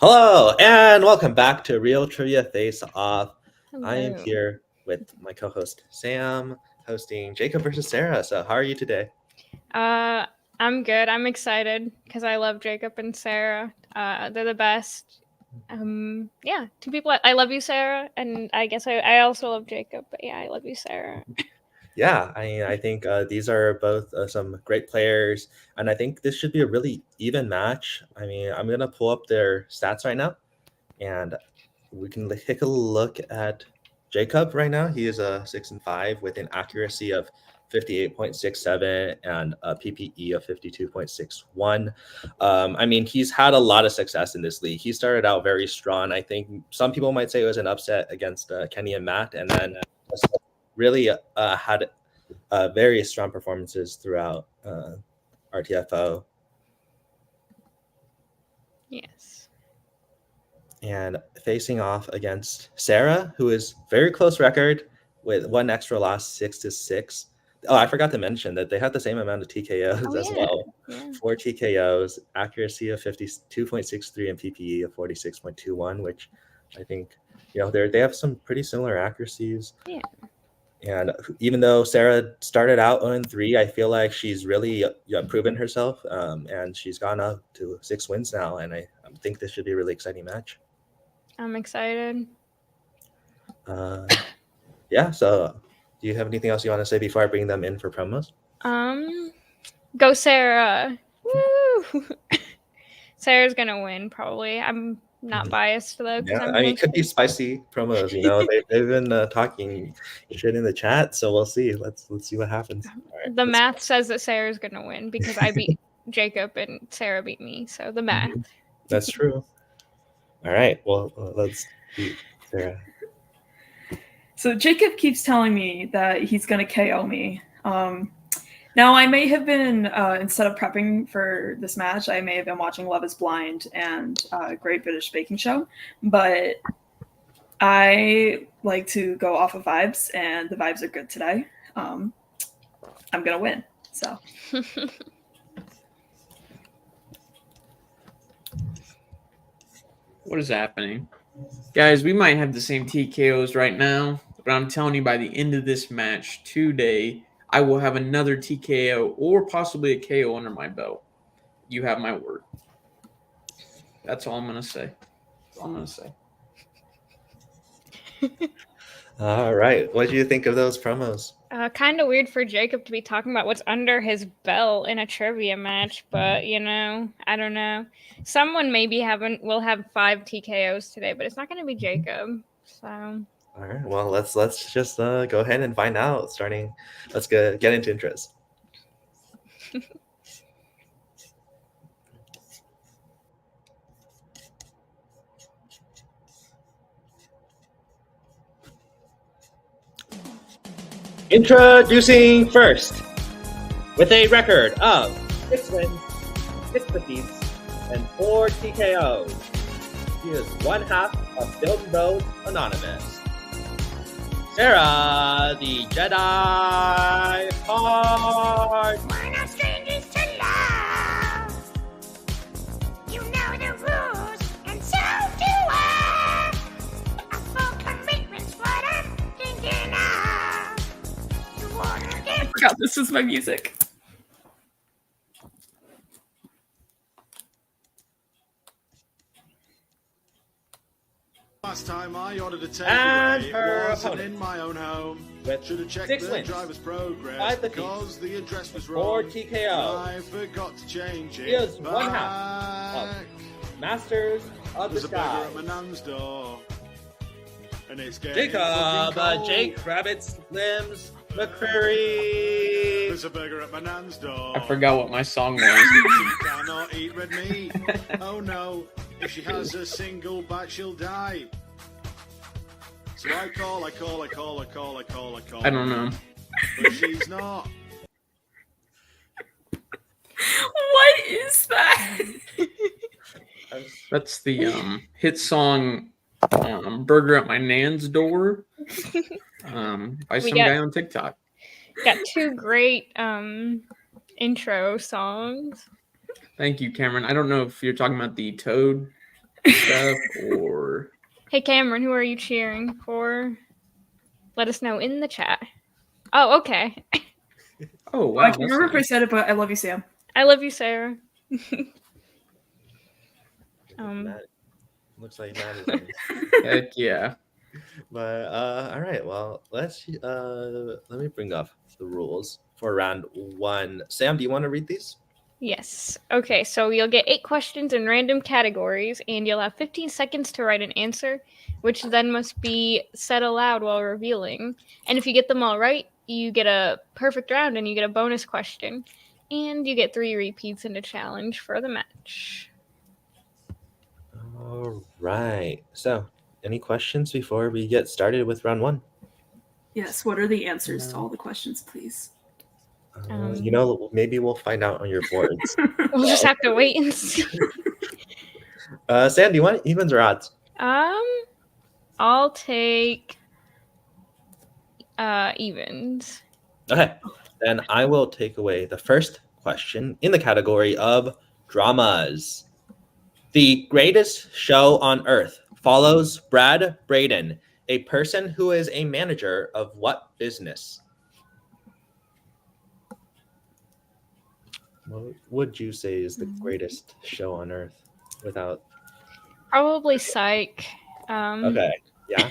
Hello, and welcome back to Real Trivia Face Off. I am Hello. here with my co-host Sam, hosting Jacob versus Sarah. So, how are you today? I'm good. I'm excited because I love Jacob and Sarah. They're the best. Yeah, two people. I love you, Sarah, and I guess I also love Jacob. But yeah, I love you, Sarah. Yeah, I think these are both some great players, and I think this should be a really even match. I mean, I'm gonna pull up their stats right now, and we can take a look at Jacob right now. He is a 6-5 with an accuracy of 58.67 and a PPE of 52.61. I mean, he's had a lot of success in this league. He started out very strong. I think some people might say it was an upset against Kenny and Matt, and then really had very strong performances throughout RTFO. Yes. And facing off against Sarah, who is very close record with one extra loss, 6-6. Oh, I forgot to mention that they had the same amount of TKOs as well. Yeah. 4 TKOs, accuracy of 52.63 and PPE of 46.21, which I think they have some pretty similar accuracies. Yeah. And even though Sarah started out 0-3, I feel like she's really proven herself, and she's gone up to 6 wins now. And I think this should be a really exciting match. I'm excited. Yeah, so do you have anything else you want to say before I bring them in for promos? Go Sarah. Woo! Sarah's gonna win probably. I'm not biased though. Yeah, I mean, it could be spicy promos. They've been talking shit in the chat, so we'll see. Let's see what happens. Right, the math says that Sarah's gonna win because I beat Jacob and Sarah beat me. So the math. That's true. All right. Well, let's beat Sarah. So Jacob keeps telling me that he's going to KO me. Now, I may have been, instead of prepping for this match, I may have been watching Love is Blind and Great British Baking Show, but I like to go off of vibes, and the vibes are good today. I'm going to win, so. What is happening? Guys, we might have the same TKOs right now, but I'm telling you, by the end of this match today, I will have another TKO or possibly a KO under my belt. You have my word. That's all I'm going to say. That's all I'm going to say. All right. What do you think of those promos? Kind of weird for Jacob to be talking about what's under his belt in a trivia match, but I don't know. Someone maybe will have 5 TKOs today, but it's not going to be Jacob. So. All right. Well, let's just go ahead and find out. Let's get into intros. Introducing first, with a record of 6 wins, 6 defeats, and 4 TKOs. He is one half of Building Bros Anonymous. Sarah, the Jedi Hart. We're not strangers to love. You know the rules, and so do I. A full commitment's what I'm thinking of. You wanna get I forgot this was my music. Last time I ordered a And takeaway, her it wasn't opponent. in my own home. With Should have checked 6 the wins, driver's 5 progress defeats, because the address was 4 wrong. TKOs. I forgot to change it. He is one half back. Masters of the There's a beggar Sky. at my nan's door, and it's getting Jacob, fucking cold. Jake Rabbit Slims McCreary. There's a beggar at my nan's door. I forgot what my song was. She cannot eat red meat. Oh no, if she has a single back, she'll die. So I call. I don't know. But she's not. What is that? That's the hit song Burger at My Nan's Door by some guy on TikTok. Got 2 great intro songs. Thank you, Cameron. I don't know if you're talking about the Toad Steph or Hey Cameron, who are you cheering for? Let us know in the chat. Oh, okay. oh I wow, can't that's remember if I nice. said it, but I love you, Sam. I love you, Sarah. Matt, looks like Matt is in. Heck yeah. But all right, well, let me bring up the rules for round 1. Sam, do you want to read these? Yes. Okay, so you'll get 8 questions in random categories, and you'll have 15 seconds to write an answer, which then must be said aloud while revealing. And if you get them all right, you get a perfect round and you get a bonus question. And you get 3 repeats in a challenge for the match. All right. So, any questions before we get started with round 1? Yes, what are the answers to No. all the questions, please? Maybe we'll find out on your boards. We'll just have to wait and see. Sam, do you want evens or odds? I'll take evens. Okay. Then I will take away the first question in the category of dramas. The greatest show on earth follows Brad Braden, a person who is a manager of what business? What would you say is the greatest show on earth without? Probably Psych. Okay. Yeah.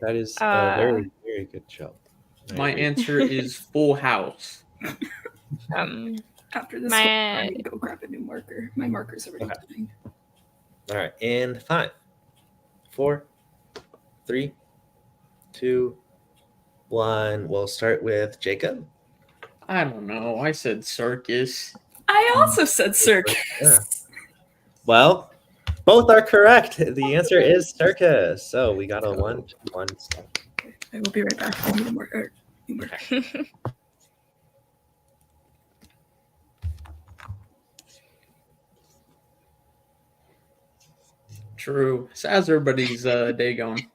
That is a very, very good show. I My agree. answer is Full House. After this, My- I need to go grab a new marker. My marker's already dying. All right. In 5, 4, 3, 2, 1. We'll start with Jacob. I don't know. I said circus. I also said circus. Yeah. Well, both are correct. The answer is circus. So we got a 1-1 step. I will be right back. I need a marker. True. So how's everybody's day going?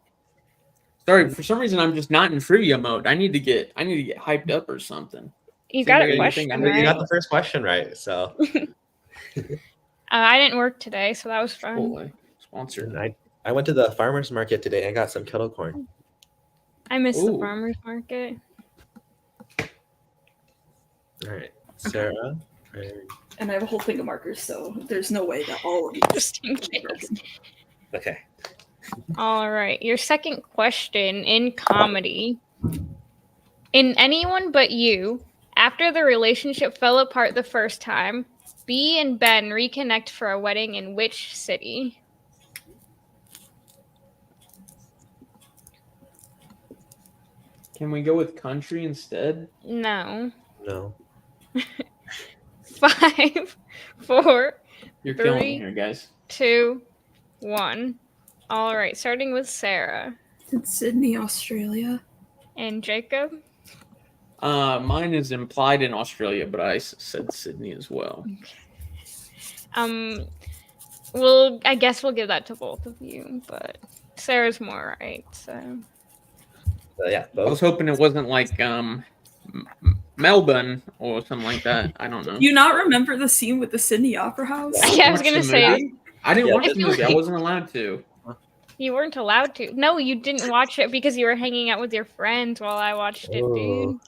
Sorry, for some reason I'm just not in trivia mode. I need to get hyped up or something. You Seems got like a anything question, I'm- You right? got the first question right. So I didn't work today, so that was fun. Holy sponsored. and I went to the farmer's market today and got some kettle corn. I missed the Ooh. farmer's market. All right. Sarah. And I have a whole thing of markers, so there's no way that all of you Just in case. Okay. All right. Your second question in comedy. In Anyone But You, after the relationship fell apart the first time, Bea and Ben reconnect for a wedding in which city? Can we go with country instead? No. No. 5, 4, You're killing me Three. here, guys. 2, 1. All right. Starting with Sarah It's Sydney, Australia. and Jacob. Mine is implied in Australia, but I said Sydney as well. I guess we'll give that to both of you, but Sarah's more right. So Yeah. I was Both. hoping it wasn't like Melbourne or something like that. I don't know. Do you not remember the scene with the Sydney Opera House? Yeah, I was Watch gonna the say- movie? I didn't Yeah, watch I the feel movie. I like- wasn't allowed to. you weren't allowed to. No, you didn't watch it because you were hanging out with your friends while I watched it, dude.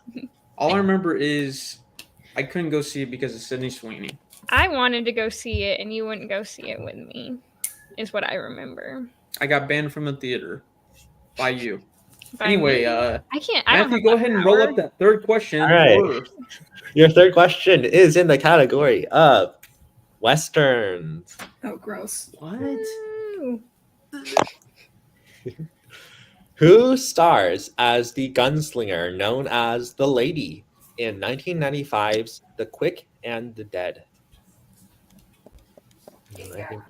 All I remember is I couldn't go see it because of Sydney Sweeney. I wanted to go see it, and you wouldn't go see it with me. Is what I remember. I got banned from the theater by you. By Anyway, me. I can't. I don't Matthew, have go that ahead and roll power. up that third question. All right. for- Your third question is in the category of westerns. Oh, gross. What? Ooh. Who stars as the gunslinger known as the Lady in 1995's The Quick and the Dead? I think Was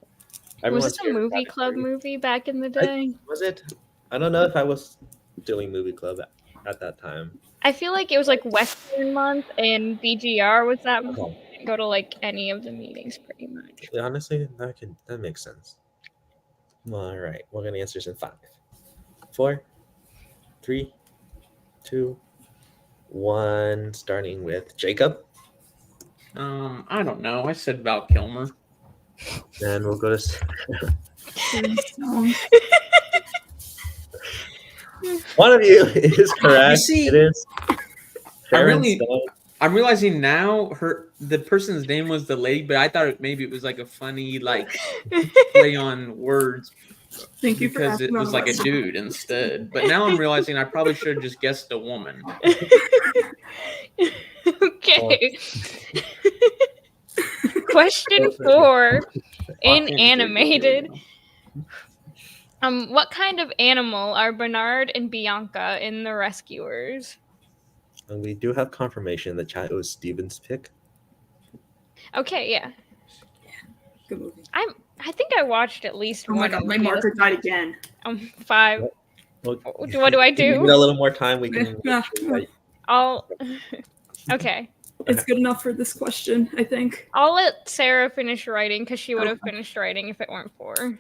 everyone's it a favorite movie club category. movie back in the day? Was it? I don't know if I was doing movie club at that time. I feel like it was like Western Month, and BGR was that month. Okay. I didn't go to like any of the meetings, pretty much. Yeah, honestly, that makes sense. All right, we're gonna answer this in 5, 4, 3, 2, 1. Starting with Jacob. I don't know. I said Val Kilmer. And we'll go to So, one of you is correct. see, it is Sharon really- Stone. I'm realizing now the person's name was the lady, but I thought maybe it was like a funny like play on words thank you for because asking it was about like a that. dude instead. But now I'm realizing I probably should have just guessed a woman. Okay. Question 4. In Authentic animated, radio. what kind of animal are Bernard and Bianca in The Rescuers? And we do have confirmation in the chat. It was Steven's pick. Okay, yeah. Good movie. I think I watched at least Oh one. my god, my movie. marker died again. 5. Well, What do I if you do? need a little more time. We can. Yeah. I'll. Okay. It's good enough for this question, I think. I'll let Sarah finish writing because she would have finished writing if it weren't for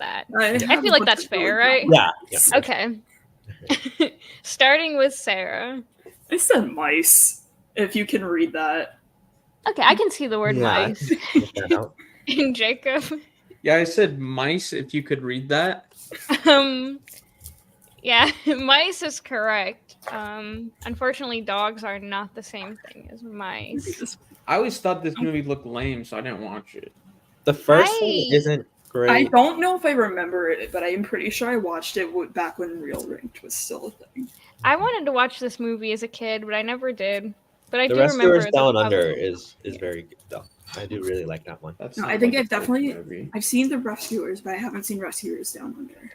that. I feel like that's fair, right? Yeah. Yeah. Okay. Starting with Sarah. I said mice, if you can read that. Okay, I can see the word Yeah, I mice. can look that out. And Jacob. Yeah, I said mice. If you could read that. Yeah, mice is correct. Unfortunately, dogs are not the same thing as mice. I always thought this movie looked lame, so I didn't watch it. The first one I- isn't great. I don't know if I remember it, but I am pretty sure I watched it back when Real Ranked was still a thing. I wanted to watch this movie as a kid, but I never did. But I The do remember Rescuers Down the Under other- is very good though. I do really like that one. That No, I sounds think like I've a good definitely- movie. I've seen The Rescuers, but I haven't seen Rescuers Down Under.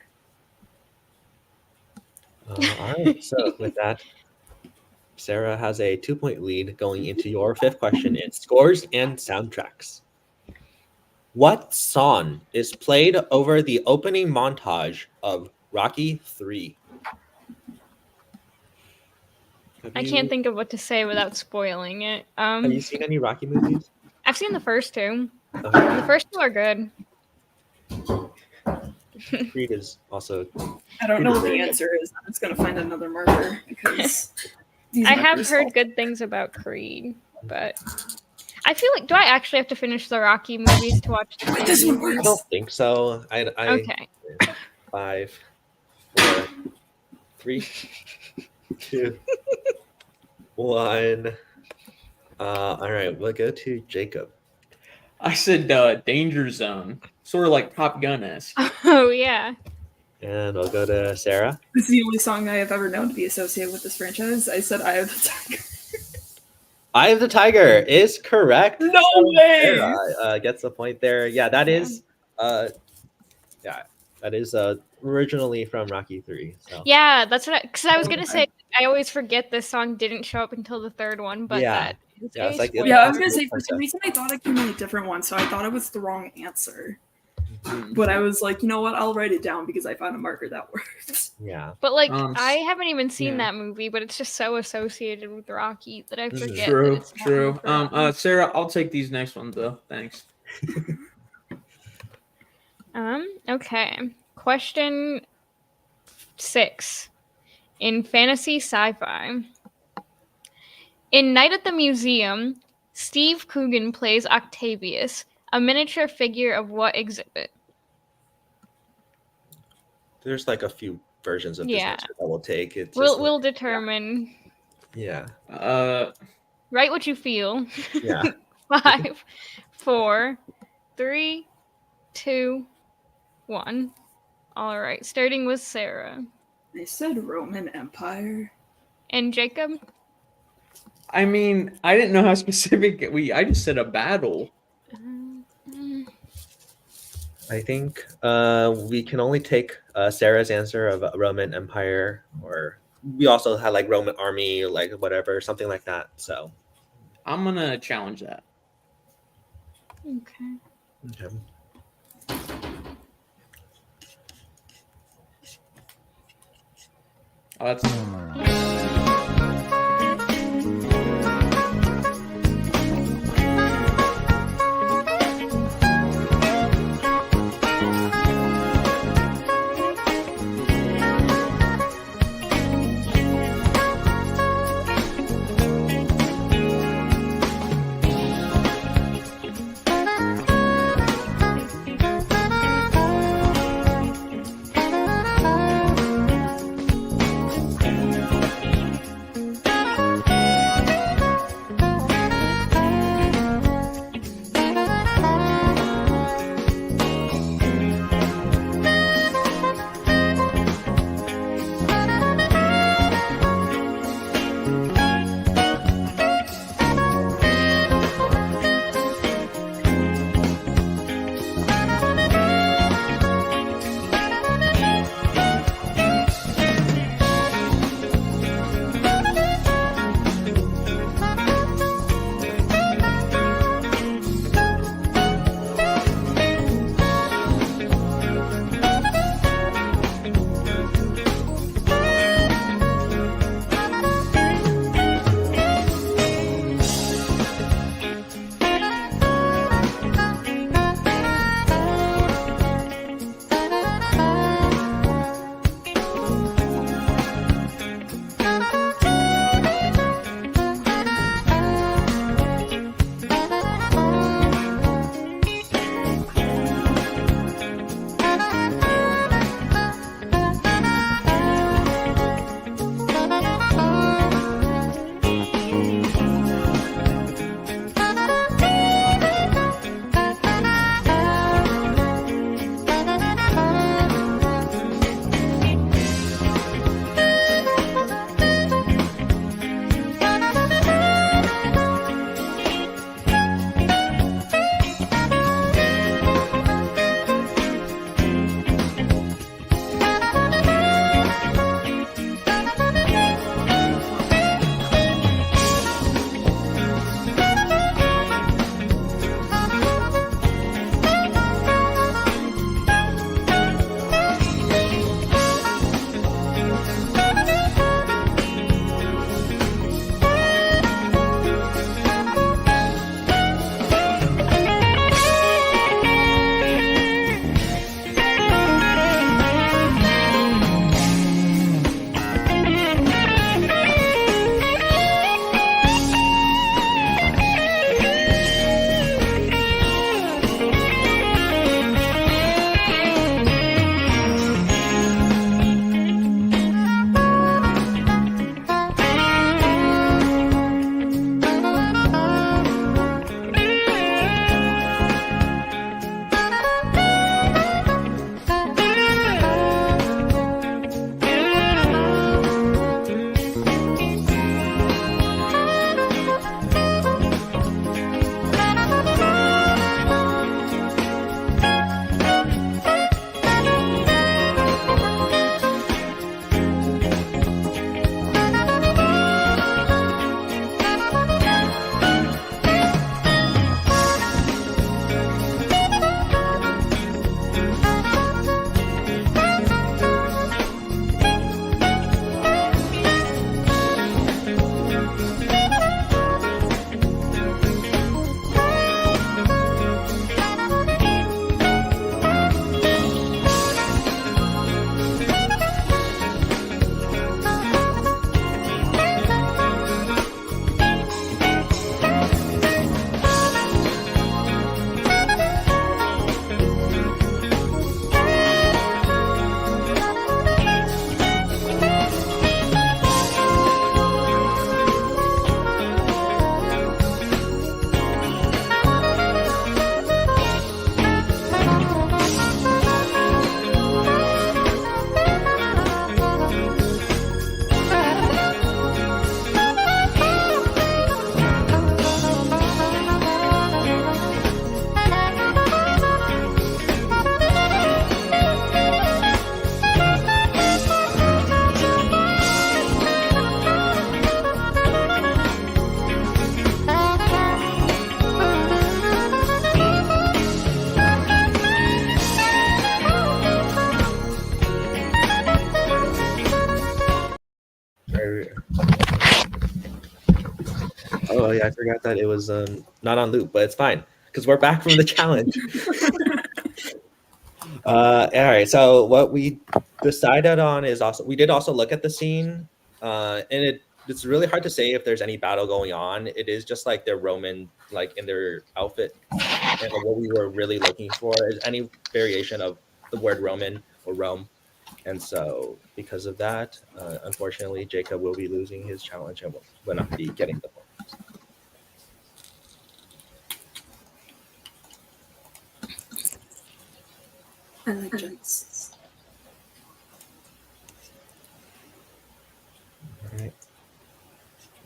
All right. So with that, Sarah has a 2-point lead going into your 5th question in scores and soundtracks. What song is played over the opening montage of Rocky 3? I can't think of what to say without spoiling it. Have you seen any Rocky movies? I've seen the first 2. Okay. The first 2 are good. Creed is also. I don't know what the answer is. I'm just gonna find another marker because these I have markers heard all- good things about Creed, but I feel like do I actually have to finish the Rocky movies to watch the Creed This one movies? I don't think so. I Okay. 5, 4, 3, 2, 1. All right, we'll go to Jacob. I said Danger Zone, sort of like Top Gun-esque. Oh yeah. And I'll go to Sarah. This is the only song I have ever known to be associated with this franchise. I said "Eye of the Tiger." Eye of the Tiger is correct. No way! Sarah, gets a point there. Yeah, that is. That is originally from Rocky 3. So. Yeah, that's what because I was gonna say I always forget this song didn't show up until the 3rd one, but Yeah. that is Yeah, it's a like- spoiler. Yeah, I was gonna say for some reason I thought it came in a different one, so I thought it was the wrong answer. But I was like, you know what? I'll write it down because I found a marker that works. Yeah. But like I S- haven't even seen yeah. that movie, but it's just so associated with Rocky that I forget. that True, it's not true. one for Rocky. Sarah, I'll take these next ones though. Thanks. Okay. Question 6. In fantasy sci-fi. In Night at the Museum, Steve Coogan plays Octavius, a miniature figure of what exhibit? There's like a few versions of this Yeah. answer that we'll take. It's We'll just we'll determine. yeah. Write what you feel. Yeah. 5, 4, 3, 2, 1. All right, starting with Sarah I said Roman Empire. and Jacob. I mean, I didn't know how specific I just said a battle. I think we can only take Sarah's answer of Roman Empire, or we also had like Roman army, like whatever, something like that. So I'm gonna challenge that. Okay. okay. Oh, that's yeah, I forgot that it was not on loop, but it's fine because we're back from the challenge. All right. So what we decided on is also we did also look at the scene, and it's really hard to say if there's any battle going on. It is just like their Roman, like in their outfit, and what we were really looking for is any variation of the word Roman or Rome. And so, because of that, unfortunately, Jacob will be losing his challenge and will not be getting the points. I like jokes. All right.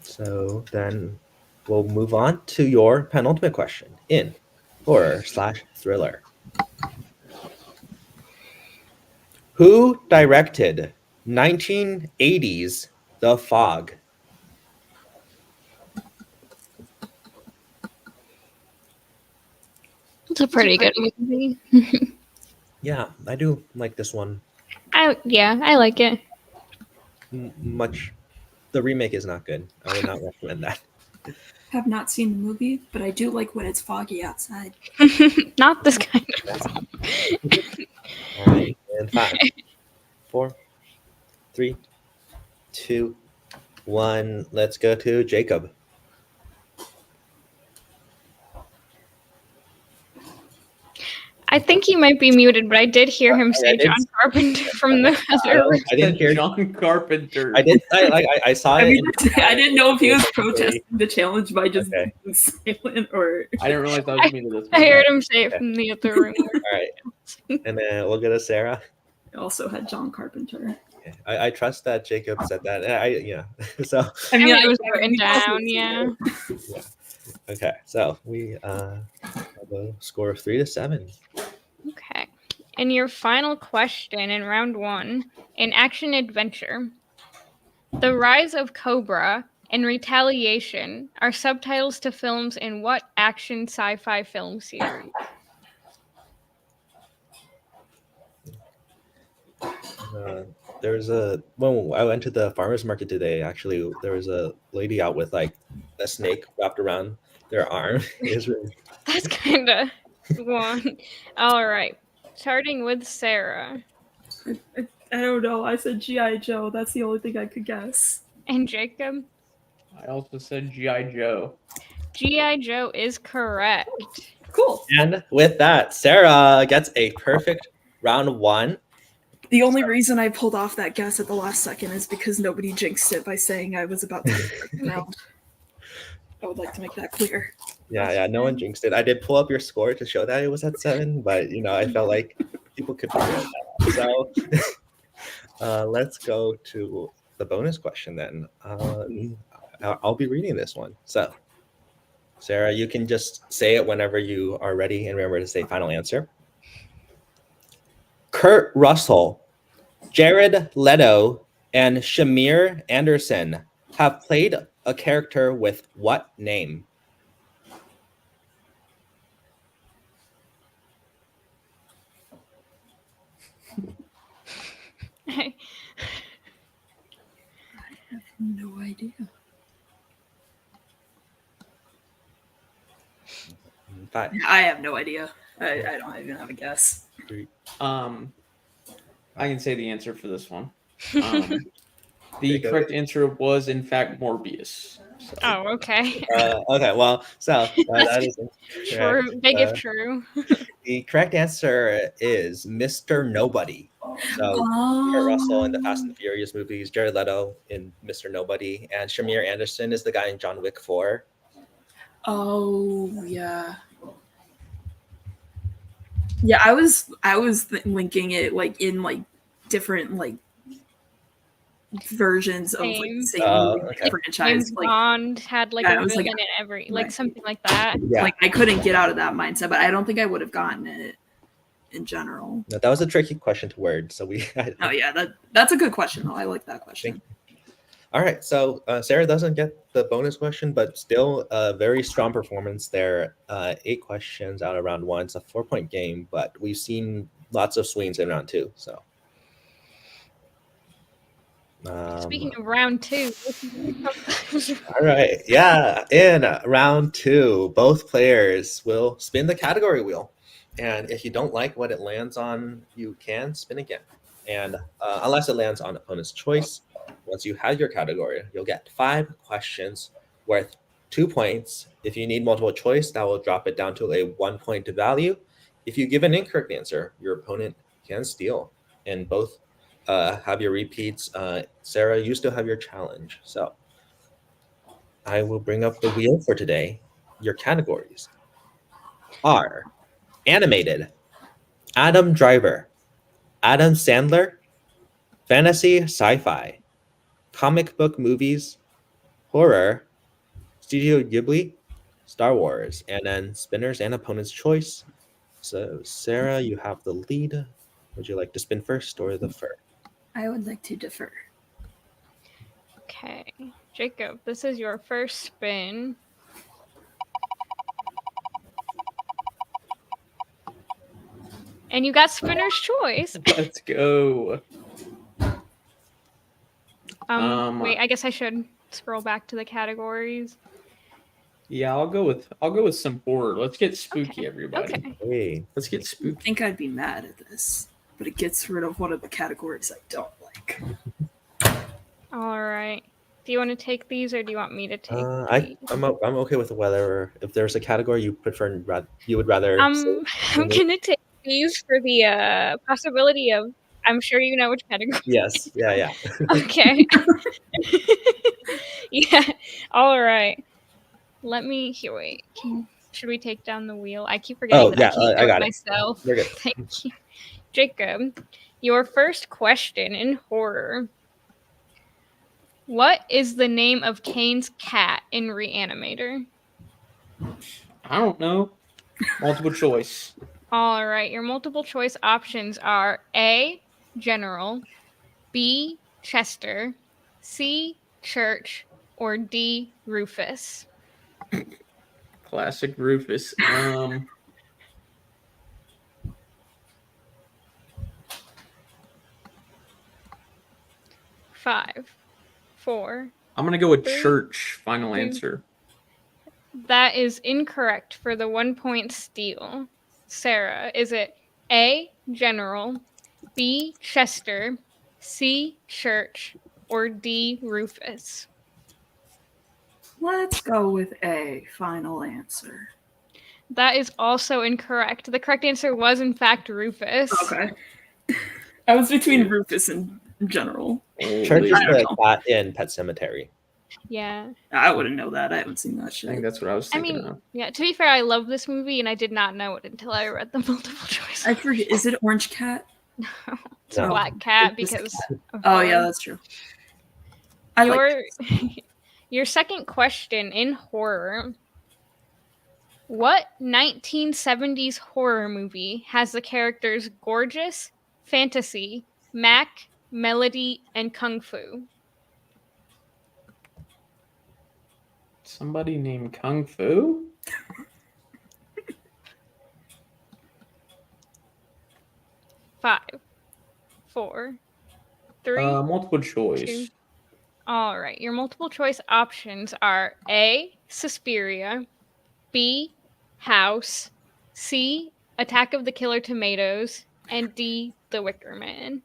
So then we'll move on to your penultimate question in horror/thriller. Who directed 1980's The Fog? It's a pretty good movie. Yeah, I do like this one. I like it. Much. The remake is not good. I would not recommend that. Have not seen the movie, but I do like when it's foggy outside. Not this kind of. All right, and 5, 4, 3, 2, 1. Let's go to Jacob. I think he might be muted, but I did hear him say John Carpenter from the other room. I didn't hear. John Carpenter. I did. I saw I it. mean, I didn't know if he was protesting the challenge by just Okay. being silent or. I didn't realize that was me to this I one. heard him say it from the other room. All right, and then we'll go to Sarah. I also had John Carpenter. Okay. I trust that Jacob said that. Yeah. So I mean, it was I written mean, down, yeah. okay. So we have a score of 3-7. Okay. And your final question in round 1, in action adventure, The Rise of Cobra and Retaliation are subtitles to films in what action sci-fi film series? There's a when I went to the farmers market today. Actually, there was a lady out with like a snake wrapped around their arm. It's really, That's kind of one. All right. Starting with Sarah I don't know. I said G.I. Joe. That's the only thing I could guess. and Jacob. I also said G.I. Joe. G.I. Joe is correct. Cool. and with that, Sarah gets a perfect round 1. The only reason I pulled off that guess at the last second is because nobody jinxed it by saying I was about to get the round. I would like to make that clear. Yeah. No one jinxed it. I did pull up your score to show that it was at 7, but I felt like people could figure it out. So let's go to the bonus question then. I'll be reading this one. So, Sarah, you can just say it whenever you are ready and remember to say final answer. Kurt Russell, Jared Leto, and Shamir Anderson have played a character with what name? No idea. 5, I have no idea. I don't even have a guess. 3. I can say the answer for this one. The Jacob? correct answer was, in fact, Morbius. So, Oh, okay. Okay, well, so that is True. Big if true. the correct answer is Mr. Nobody. So Kurt Russell in the Fast and the Furious movies, Jared Leto in Mr. Nobody, and Shamir Anderson is the guy in John Wick 4. Oh yeah. Yeah, I was linking it like in like different like versions of like Same. the same movie Okay. franchise. James Like, Bond had like Yeah, a it was villain like- in every, like right. something like that. Yeah, like I couldn't get out of that mindset, but I don't think I would have gotten it in general. no, that was a tricky question to word. So we. Oh yeah, that's a good question though. I like that question. All right, so Sarah doesn't get the bonus question, but still a very strong performance there. 8 questions out of round 1. It's a 4-point game, but we've seen lots of swings in round 2. So, Speaking of round 2, All right. Yeah. In round 2, both players will spin the category wheel. And if you don't like what it lands on, you can spin again. And unless it lands on opponent's choice, once you have your category, you'll get 5 questions worth 2 points. If you need multiple choice, that will drop it down to a 1 point value. If you give an incorrect answer, your opponent can steal. And both have your repeats. Sarah, you still have your challenge. So I will bring up the wheel for today. Your categories are animated, Adam Driver, Adam Sandler, fantasy sci-fi, comic book movies, horror, Studio Ghibli, Star Wars, and then spinners and opponent's choice. So Sarah, you have the lead. Would you like to spin first or the fur? I would like to defer. okay, Jacob, this is your first spin. And you got spinner's choice. Let's go. Wait, I guess I should scroll back to the categories. Yeah, I'll go with some horror. Let's get spooky, everybody. Okay. Hey, Let's get I spooky. think I'd be mad at this, but it gets rid of one of the categories I don't like. All right. Do you want to take these, or do you want me to take? I'm okay with whether if there's a category you prefer, you would rather. I'm gonna take these for the possibility of. I'm sure you know which category. Yes. Yeah. Okay. Yeah. All right. Let me here. Wait. Should we take down the wheel? I keep forgetting that I can't do it got it. myself. You're good. Thank you, Jacob. Your first question in horror. What is the name of Kane's cat in Reanimator? I don't know. Multiple choice. All right, your multiple choice options are A, General, B, Chester, C, Church, or D, Rufus. Classic Rufus. 5, 4. I'm gonna go with 3, Church. Final 2. answer. That is incorrect for the 1 point steal. Sarah, is it A, General, B, Chester, C, Church, or D, Rufus? Let's go with A. Final answer. That is also incorrect. The correct answer was, in fact, Rufus. Okay. I was between Rufus and General. Church Holy- is I don't the know. cat in Pet Cemetery. Yeah. I wouldn't know that. I haven't seen that I shit. think that's what I was I thinking mean, of. yeah, to be fair, I love this movie, and I did not know it until I read the multiple choice. I forget. Is it Orange Cat? It's a No. black cat It's just because of Oh yeah, horror. that's true. I Your like. your second question in horror. What 1970s horror movie has the characters Gorgeous, Fantasy, Mac, Melody, and Kung Fu? Somebody named Kung Fu? 5, 4, 3. Multiple choice. 2. All right. Your multiple choice options are A, Suspiria, B, House, C, Attack of the Killer Tomatoes, and D, The Wicker Man.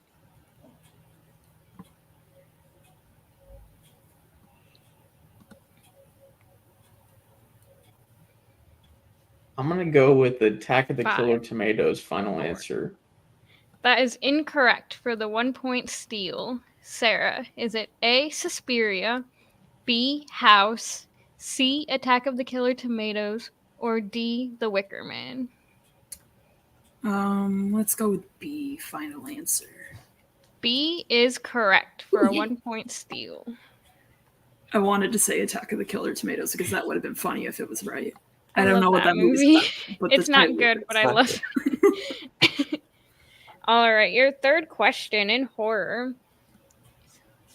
I'm gonna go with Attack of the 5, Killer Tomatoes. Final 4. answer. That is incorrect for the 1 point steal. Sarah, is it A, Suspiria, B, House, C, Attack of the Killer Tomatoes, or D, The Wicker Man? Let's go with B. Final answer. B is correct for a Ooh, yeah. 1 point steal. I wanted to say Attack of the Killer Tomatoes because that would have been funny if it was right. I I don't love know what that movie's movie. about, but It's the not title good, is but I not love it. All right, your third question in horror.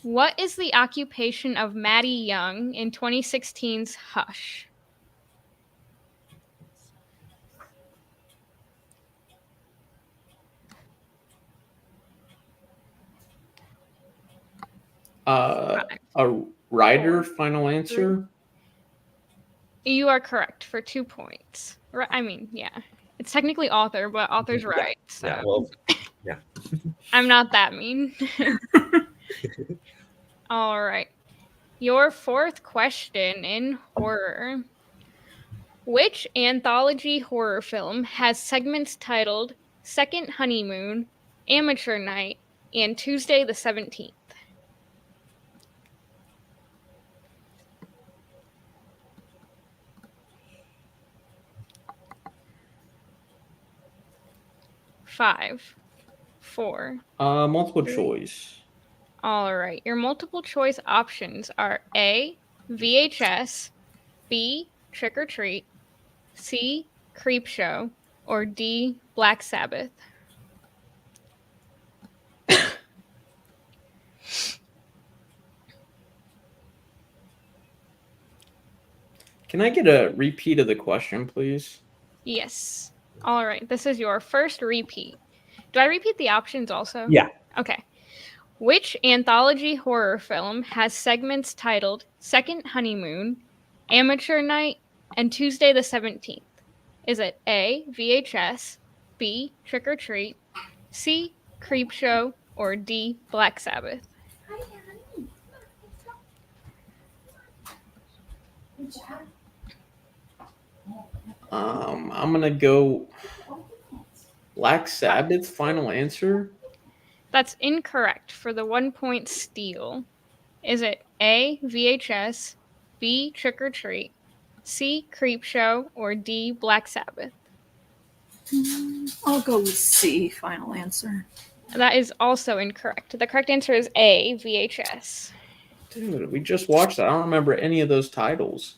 What is the occupation of Maddie Young in 2016's Hush? A writer. Final answer. You are correct for 2 points. I mean, yeah. It's technically author, but author's Yeah. right. So Yeah, well, I'm not that mean. All right. Your fourth question in horror. Which anthology horror film has segments titled Second Honeymoon, Amateur Night, and Tuesday the 17th? Five, four. Multiple 3. choice. All right. Your multiple choice options are A, VHS, B, Trick or Treat, C, Creep Show, or D, Black Sabbath. Can I get a repeat of the question, please? Yes. All right. This is your first repeat. Do I repeat the options also? yeah. Okay. Which anthology horror film has segments titled Second Honeymoon, Amateur Night, and Tuesday the 17th? Is it A, VHS, B, Trick or Treat, C, Creep Show, or D, Black Sabbath? I'm gonna go Black Sabbath. Final answer. That's incorrect for the 1 point steal. Is it A, VHS, B, Trick or Treat, C, Creep Show, or D, Black Sabbath? I'll go with C. Final answer. That is also incorrect. The correct answer is A, VHS. Dude, we just watched that. I don't remember any of those titles.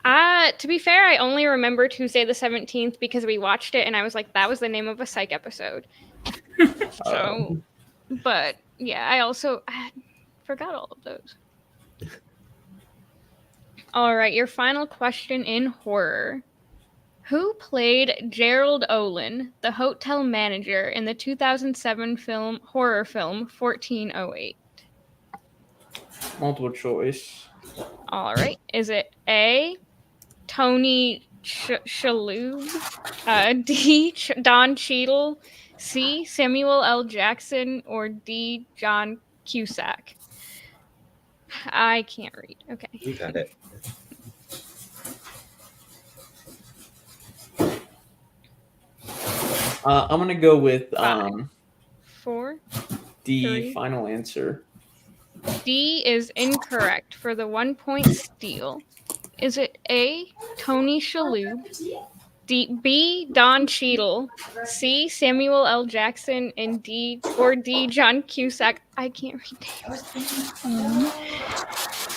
To be fair, I only remember Tuesday the 17th because we watched it and I was like, that was the name of a psych episode. So, but yeah, I forgot all of those. All right, your final question in horror. Who played Gerald Olin, the hotel manager in the 2007 horror film 1408? Multiple choice. All right. Is it A, Tony Shalhoub, D, Don Cheadle, C, Samuel L. Jackson, or D, John Cusack? I can't read. Okay. You got it. I'm gonna go with 4. D. 3. Final answer. D is incorrect for the 1 point steal. Is it A, Tony Shalhoub, B, Don Cheadle, C, Samuel L. Jackson, and D, John Cusack? I can't read names.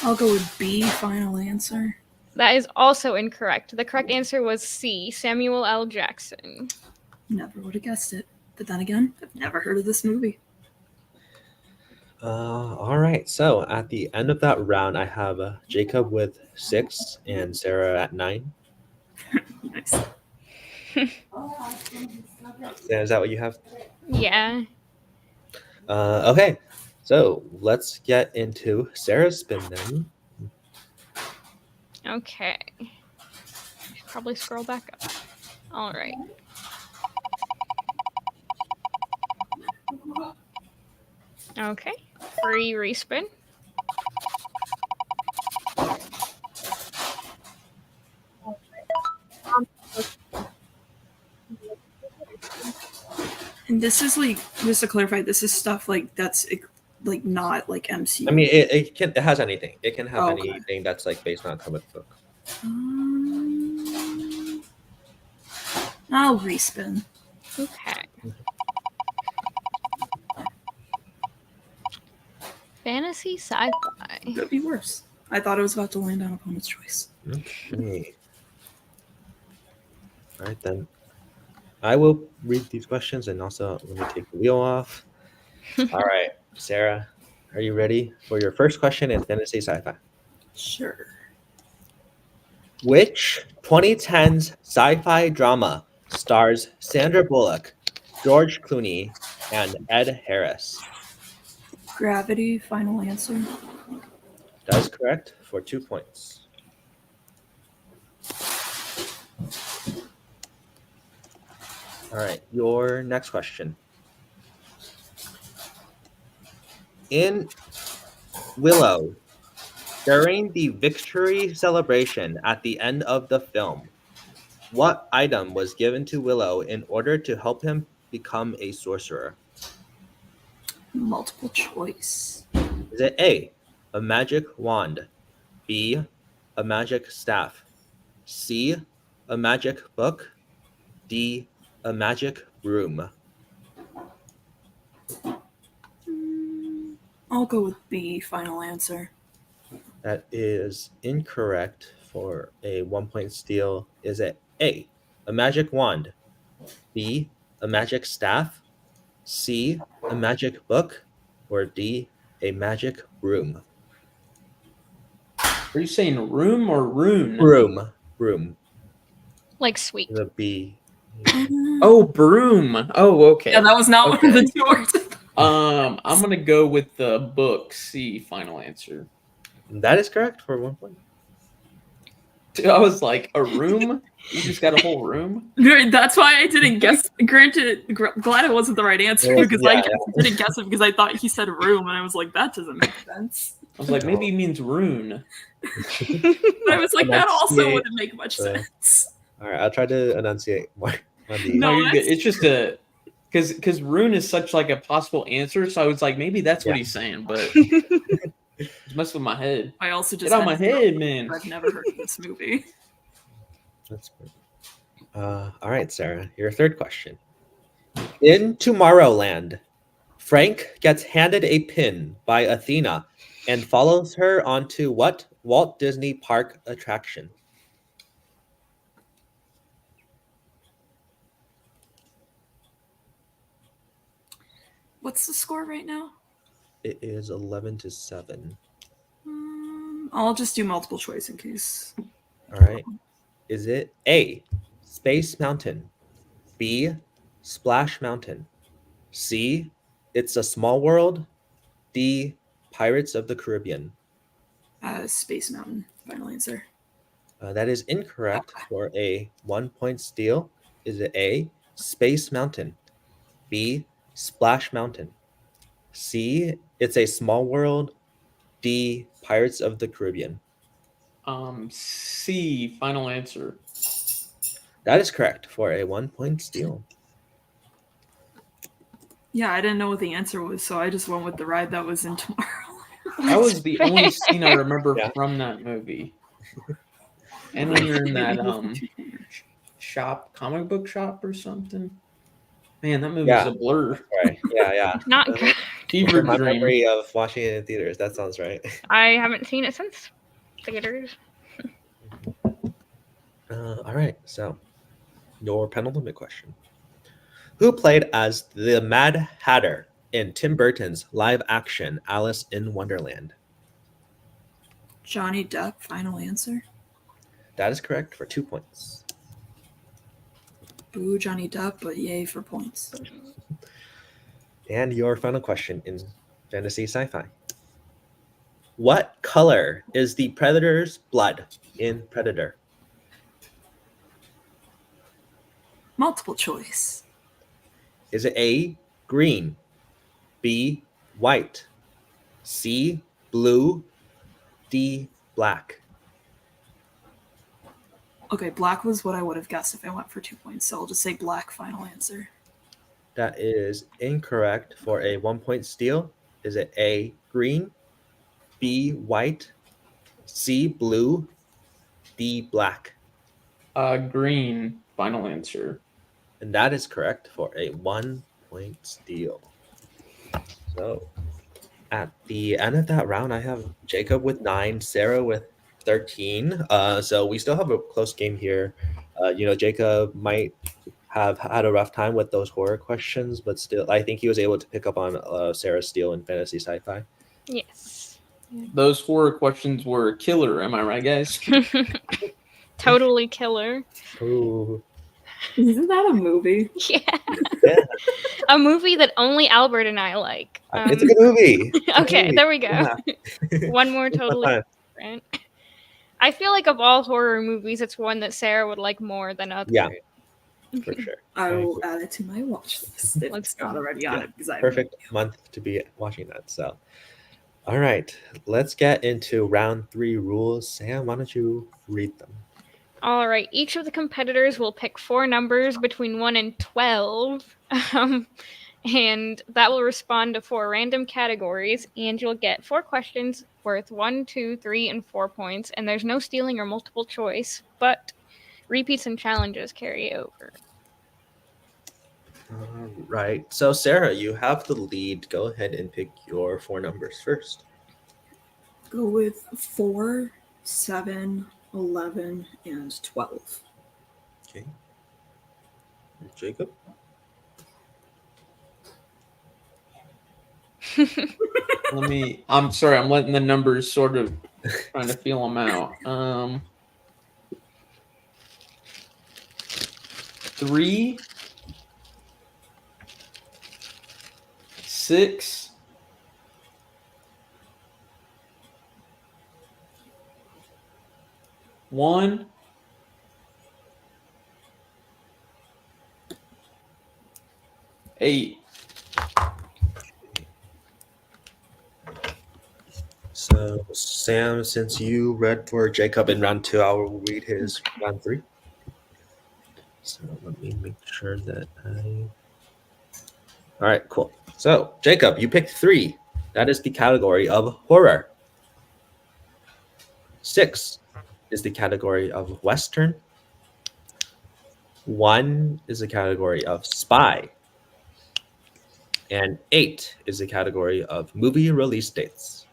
I'll go with B. Final answer. That is also incorrect. The correct answer was C, Samuel L. Jackson. Never would have guessed it. But then again, I've never heard of this movie. All right. So at the end of that round, I have Jacob with 6 and Sarah at 9. Nice. Is that what you have? Yeah. Okay. So let's get into Sarah's spin then. Okay. Should probably scroll back up. All right. Okay. Free respin. And this is like, just to clarify, this is stuff like that's like not like MCU. I mean, it has anything. It can have Okay. anything that's like based on a comic book. I'll respin. Okay. Fantasy sci-fi. Could be worse. I thought it was about to land on opponent's choice. Okay. All right then. I will read these questions and also let me take the wheel off. All right, Sarah, are you ready for your first question in fantasy sci-fi? Sure. Which 2010s sci-fi drama stars Sandra Bullock, George Clooney, and Ed Harris? Gravity, final answer. That is correct for 2 points. All right, your next question. In Willow, during the victory celebration at the end of the film, what item was given to Willow in order to help him become a sorcerer? Multiple choice. Is it A, a magic wand, B, a magic staff, C, a magic book, D, a magic broom? I'll go with B, final answer. That is incorrect for a 1 point steal. Is it A, a magic wand, B, a magic staff, C, a magic book, or D, a magic broom? Are you saying room or rune? Broom. Like sweet. The B. Oh, broom. Oh, okay. Yeah, that was not one of the two words. I'm gonna go with the book. C, final answer. That is correct for 1 point. Dude, I was like, a room? You just got a whole room? That's why I didn't guess. Granted, glad it wasn't the right answer Yeah, because I yeah. didn't guess it because I thought he said room and I was like, that doesn't make sense. I was like, maybe he means rune. But I was like, that also Enunciate wouldn't make much the- sense. All right, I'll try to enunciate more on the. No, No, you're good. that's- It's just a because rune is such like a possible answer, so I was like, maybe that's what Yeah. he's saying, but it's messing with my head. I also just Get out had my to know head, man. I've never heard of this movie. That's good. All right, Sarah, your third question. In Tomorrowland, Frank gets handed a pin by Athena and follows her onto what Walt Disney Park attraction? What's the score right now? It is 11-7. I'll just do multiple choice in case. All right. Is it A, Space Mountain, B, Splash Mountain, C, It's a Small World, D, Pirates of the Caribbean? Space Mountain, final answer. That is incorrect for a 1 point steal. Is it A, Space Mountain, B, Splash Mountain, C, It's a Small World, D, Pirates of the Caribbean? C, final answer. That is correct for a 1 point steal. Yeah, I didn't know what the answer was, so I just went with the ride that was in Tomorrow. That was the only scene I remember Yeah. from that movie. And when you're in that shop, comic book shop or something. Man, that movie's Yeah. a blur. Right. Yeah. Not Uh, good. Fever My dream. memory of watching it in theaters. That sounds right. I haven't seen it since theaters. All right. So, your penultimate question: Who played as the Mad Hatter in Tim Burton's live-action Alice in Wonderland? Johnny Depp, final answer. That is correct for 2 points. Boo, Johnny Depp, but yay for points. And your final question in fantasy sci-fi: What color is the Predator's blood in Predator? Multiple choice. Is it A, green, B, white, C, blue, D, black? Okay, black was what I would have guessed if I went for 2 points, so I'll just say black, final answer. That is incorrect for a 1 point steal. Is it A, green, B, white, C, blue, D, black? Green, final answer. And that is correct for a 1 point steal. So at the end of that round, I have Jacob with 9, Sarah with 13. So we still have a close game here. Jacob might have had a rough time with those horror questions, but still, I think he was able to pick up on Sarah's steal in fantasy sci-fi. Yes. Those horror questions were killer, am I right, guys? Totally killer. Ooh. Isn't that a movie? Yeah. Yeah. A movie that only Albert and I like. It's a good movie. Okay, there we go. Yeah. One more It's totally fun. different. I feel like of all horror movies, it's one that Sarah would like more than others. Yeah. For sure. I will agree. add it to my watch list if Let's it's not go. already on Yeah, it. Because I Perfect month to be watching that. So, all right, let's get into round 3 rules. Sam, why don't you read them? All right. Each of the competitors will pick 4 numbers between 1 and 12. And that will respond to 4 random categories. And you'll get 4 questions worth 1, 2, 3, and 4 points. And there's no stealing or multiple choice, but repeats and challenges carry over. All right. So, Sarah, you have the lead. Go ahead and pick your 4 numbers first. go with 4, 7, 11, and 12. Okay. Jacob? I'm sorry, I'm letting the numbers sort of trying to feel them out. 3, 6, 1, 8. So, Sam, since you read for Jacob in round 2, I will read his round 3. So, let me make sure that I. All right, cool. So, Jacob, you picked 3. That is the category of horror. 6 is the category of Western. 1 is the category of spy. And 8 is the category of movie release dates.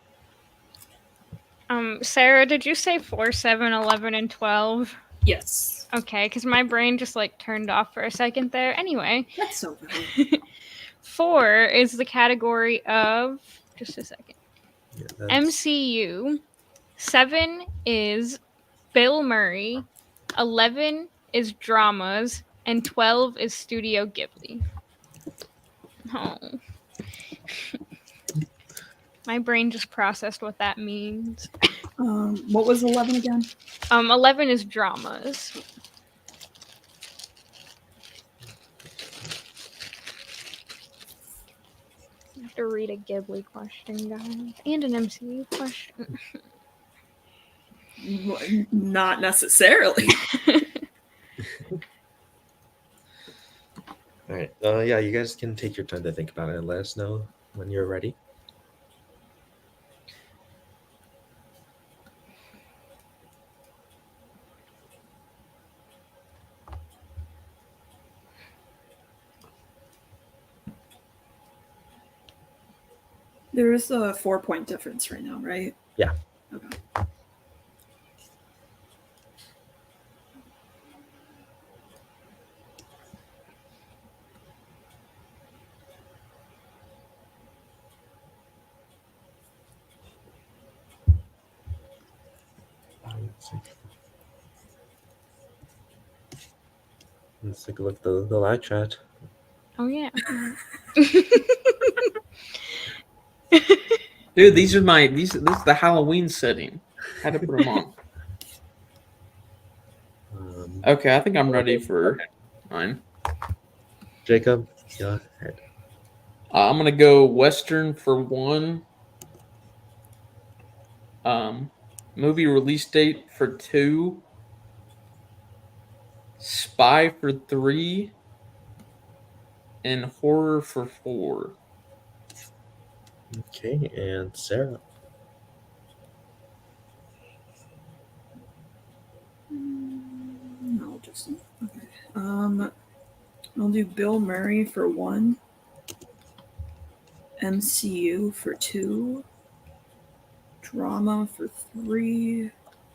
Sarah, did you say 4, 7, 11, and 12? Yes. Okay, because my brain just like turned off for a second there. Anyway, That's so bad. 4 is the category of just a second. Yeah, that's- MCU. 7 is Bill Murray. 11 is dramas, and 12 is Studio Ghibli. Oh. My brain just processed what that means. What was 11 again? 11 is dramas. I have to read a Ghibli question, guys, and an MCU question. Not necessarily. All right. Yeah, you guys can take your time to think about it and let us know when you're ready. There is a 4-point difference right now, right? Yeah. Okay. Let's take a look at the live chat. Oh yeah. Dude, this is the Halloween setting. Had to put them on. Okay, I think I'm ready for mine. Jacob, go ahead. I'm gonna go Western for 1. Movie release date for 2. Spy for 3. And horror for 4. Okay, and Sarah. I'll just okay. I'll do Bill Murray for 1. MCU for 2. Drama for 3.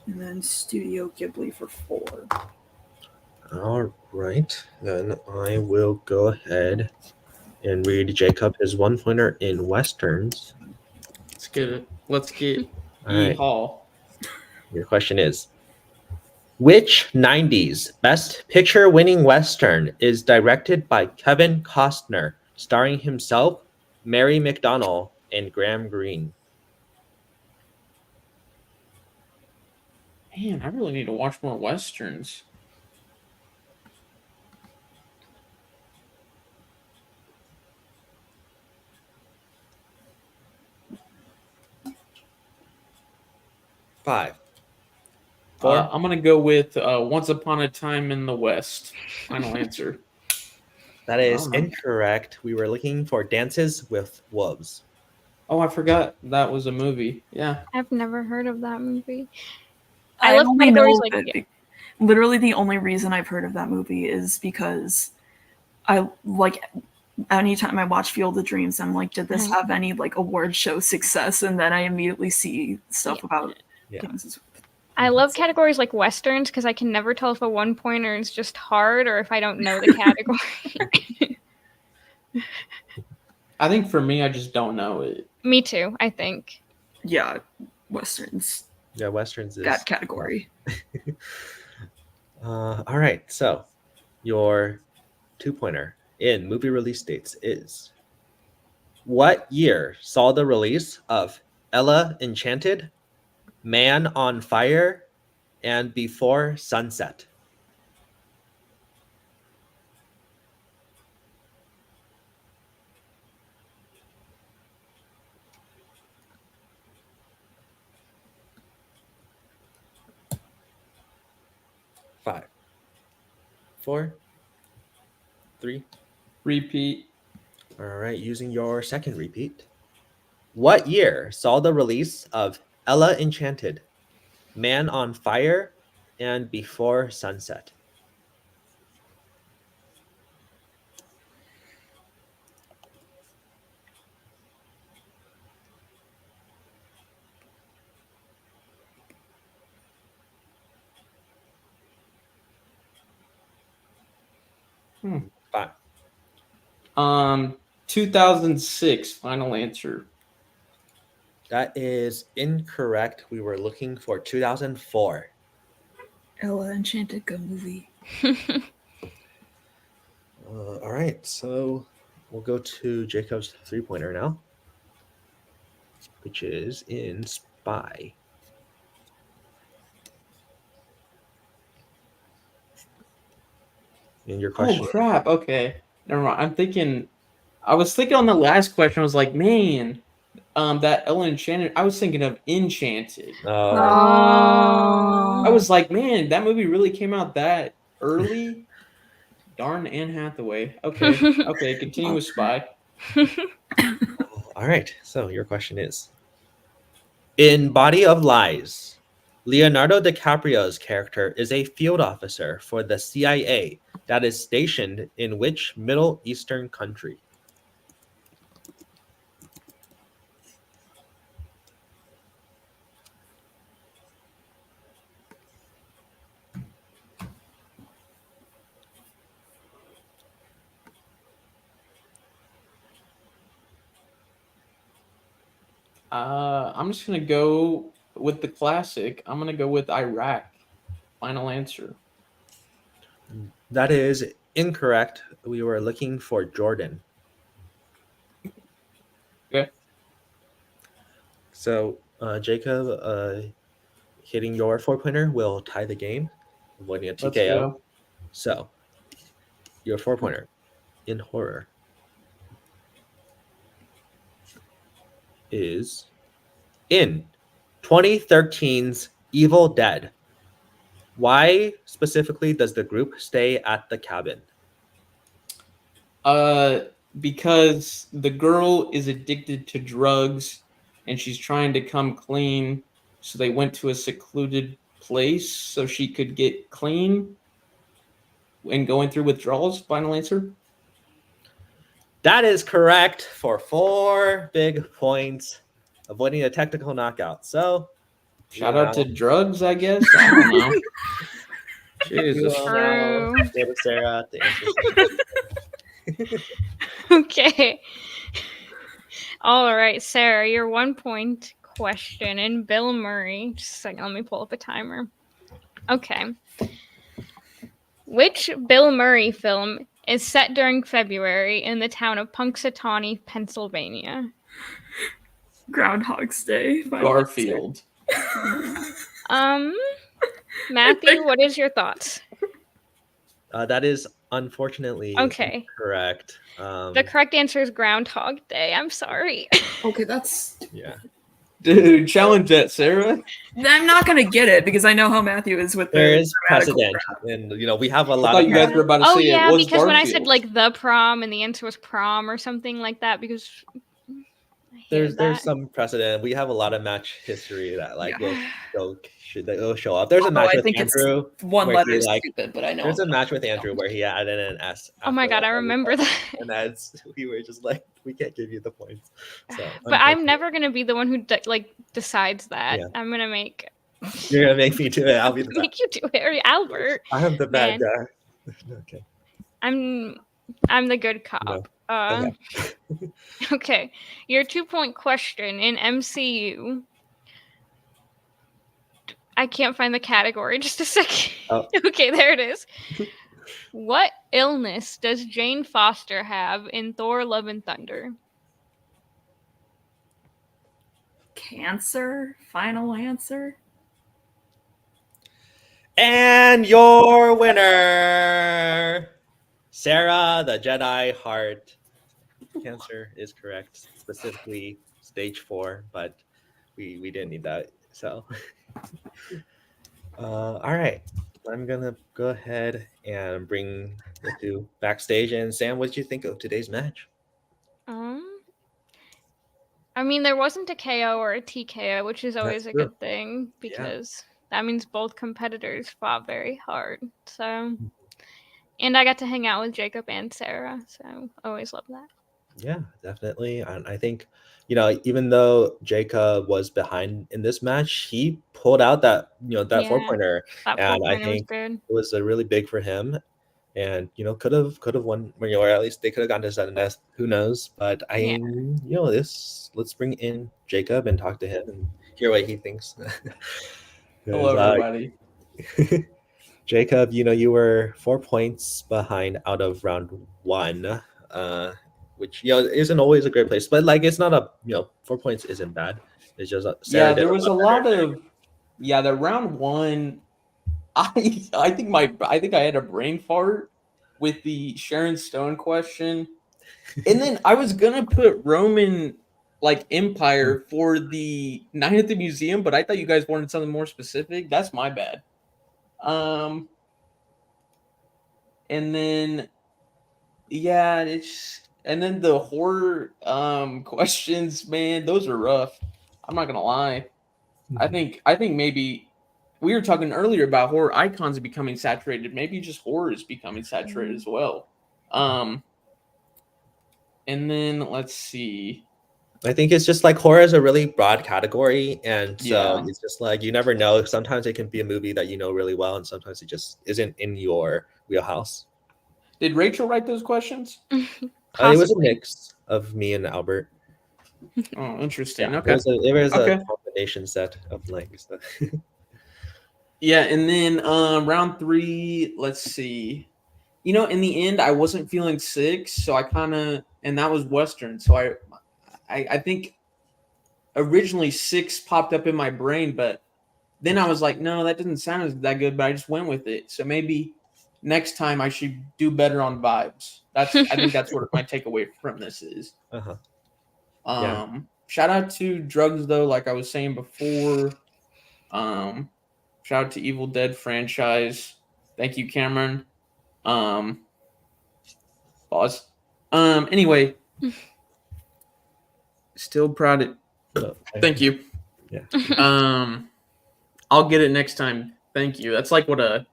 And then Studio Ghibli for 4. All right, then I will go ahead and read Jacob his 1-pointer in Westerns. Let's get it. Let's get All right. Yeehaw. Your question is, which 90s Best Picture winning Western is directed by Kevin Costner starring himself, Mary McDonnell, and Graham Greene. Man, I really need to watch more westerns. Five, four. I'm gonna go with Once Upon a Time in the West. Final answer. That is don't know. incorrect. We were looking for Dances with Wolves. Oh, I forgot that was a movie. Yeah. I've never heard of that movie. I I love only categories know like that literally the only reason I've heard of that movie is because I like anytime I watch Field of Dreams, I'm like, did this have any like award show success? And then I immediately see stuff about Yeah. Dances. I love categories like westerns because I can never tell if a one pointer is just hard or if I don't know the category. I think for me, I just don't know it. Me too, I think. Yeah, westerns. Yeah, westerns is That category. All right, so your 2-pointer in movie release dates is: what year saw the release of Ella Enchanted, Man on Fire, and Before Sunset? Five, four, three. Repeat. All right, using your second repeat. What year saw the release of Ella Enchanted, Man on Fire, and Before Sunset? Five. 2006. Final answer. That is incorrect. We were looking for 2004. Ella Enchanted, good movie. All right, so we'll go to Jacob's 3-pointer now, which is in Spy. And your question. Oh crap. Okay. Never mind. I was thinking on the last question. I was like, man, that Ellen Enchanted. I was thinking of Enchanted. I was like, man, that movie really came out that early. Darn Anne Hathaway. Okay. Okay. Continue with Spy. All right, so your question is: in Body of Lies, Leonardo DiCaprio's character is a field officer for the CIA that is stationed in which Middle Eastern country? I'm just gonna go with the classic. I'm gonna go with Iraq. Final answer. That is incorrect. We were looking for Jordan. Okay. So, Jacob, hitting your 4-pointer will tie the game, avoiding a Let's TKO. go. So, your 4-pointer in horror is in 2013's Evil Dead. Why specifically does the group stay at the cabin? Because the girl is addicted to drugs and she's trying to come clean, so they went to a secluded place so she could get clean and going through withdrawals. Final answer. That is correct for 4 big points, avoiding a technical knockout. So, Shout out to drugs, I guess. I don't know. Jesus. True. David, Sarah, the answer. Okay. All right, Sarah, your 1-point question in Bill Murray. Just a second, let me pull up a timer. Okay. Which Bill Murray film is set during February in the town of Punxsutawney, Pennsylvania? Groundhog's Day. Final Garfield. Matthew, what is your thoughts? That is unfortunately Okay. correct. The correct answer is Groundhog Day. I'm sorry. answer. Okay, that's. Yeah. Dude, challenge that, Sarah. I'm not gonna get it because I know how Matthew is with There the is grammatical precedent, and we have a I lot thought of. you guys were about to Oh say yeah, it was because when I said Garfield. like the prom and the answer was prom or something like that, because I hated There's that. some precedent. We have a lot of match history that Yeah. will show up. There's a Although match I with think it's Andrew. one where letter he, is like, stupid, but I know. There's a match with Andrew where he added an S. Oh my after god, I every remember point, that. and that's we were just like, we can't give you the points. So, But I'm never gonna be the one who decides that. Yeah. I'm gonna make You're gonna make me do it. I'll be the bad. make you do it, or Albert. I am the bad Man. guy. Okay. I'm the good cop. Okay. Your 2-point question in MCU. I can't find the category. Just a second. Oh. Okay, there it is. What illness does Jane Foster have in Thor: Love and Thunder? Cancer. Final answer. And your winner, Sarah the Jedi Hart. Cancer is correct, specifically stage 4, but we didn't need that. So, all right, I'm gonna go ahead and bring the two backstage. And Sam, what did you think of today's match? I mean, there wasn't a KO or a TKO, which is always That's a true. good thing because that means both competitors fought very hard. So, and I got to hang out with Jacob and Sarah, so always love that. Yeah, definitely. And I think, even though Jacob was behind in this match, he pulled out that, that Yeah, 4-pointer. That And I 4-pointer was think good. it was really big for him. And, could have won, or at least they could have gone to sudden death. Who knows? But let's bring in Jacob and talk to him and hear what he thinks. Hello, everybody. Jacob, you were 4 points behind out of round 1. Which isn't always a great place, but it's not a 4 points isn't bad. It's just Sarah There was a lot better. of the round 1. I think I had a brain fart with the Sharon Stone question, and then I was gonna put Roman Empire for the Night at the Museum, but I thought you guys wanted something more specific. That's my bad. And then and then the horror questions, man, those are rough. I'm not gonna lie. I think maybe we were talking earlier about horror icons becoming saturated. Maybe just horror is becoming saturated as well. And then let's see. I think it's just horror is a really broad category, and so it's just you never know. Sometimes it can be a movie that you know really well, and sometimes it just isn't in your wheelhouse. Did Rachel write those questions? It was a mix of me and Albert. Oh, interesting. Yeah, Okay. It was a combination set of stuff. Yeah, and then round 3, let's see. In the end, I wasn't feeling 6, so I and that was Western. So I think originally 6 popped up in my brain, but then I was like, no, that doesn't sound that good, but I just went with it. So maybe next time I should do better on vibes. I think that's what my takeaway from this is. Shout out to Drugs though, like I was saying before. Shout out to Evil Dead franchise. Thank you, Cameron. Pause. Anyway, still proud of. Thank you. Yeah. I'll get it next time. Thank you. That's like what a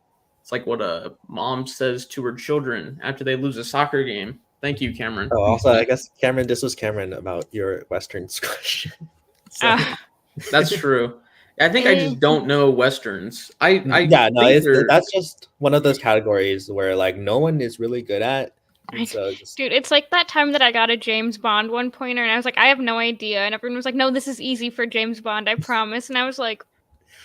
mom says to her children after they lose a soccer game. Thank you, Cameron. Oh, also, I guess Cameron, this was Cameron about your Westerns question. So. That's true. I think I just don't know Westerns. That's just one of those categories where no one is really good at. So Dude, it's like that time that I got a James Bond 1-pointer and I was like, I have no idea. And everyone was like, no, this is easy for James Bond, I promise. And I was like,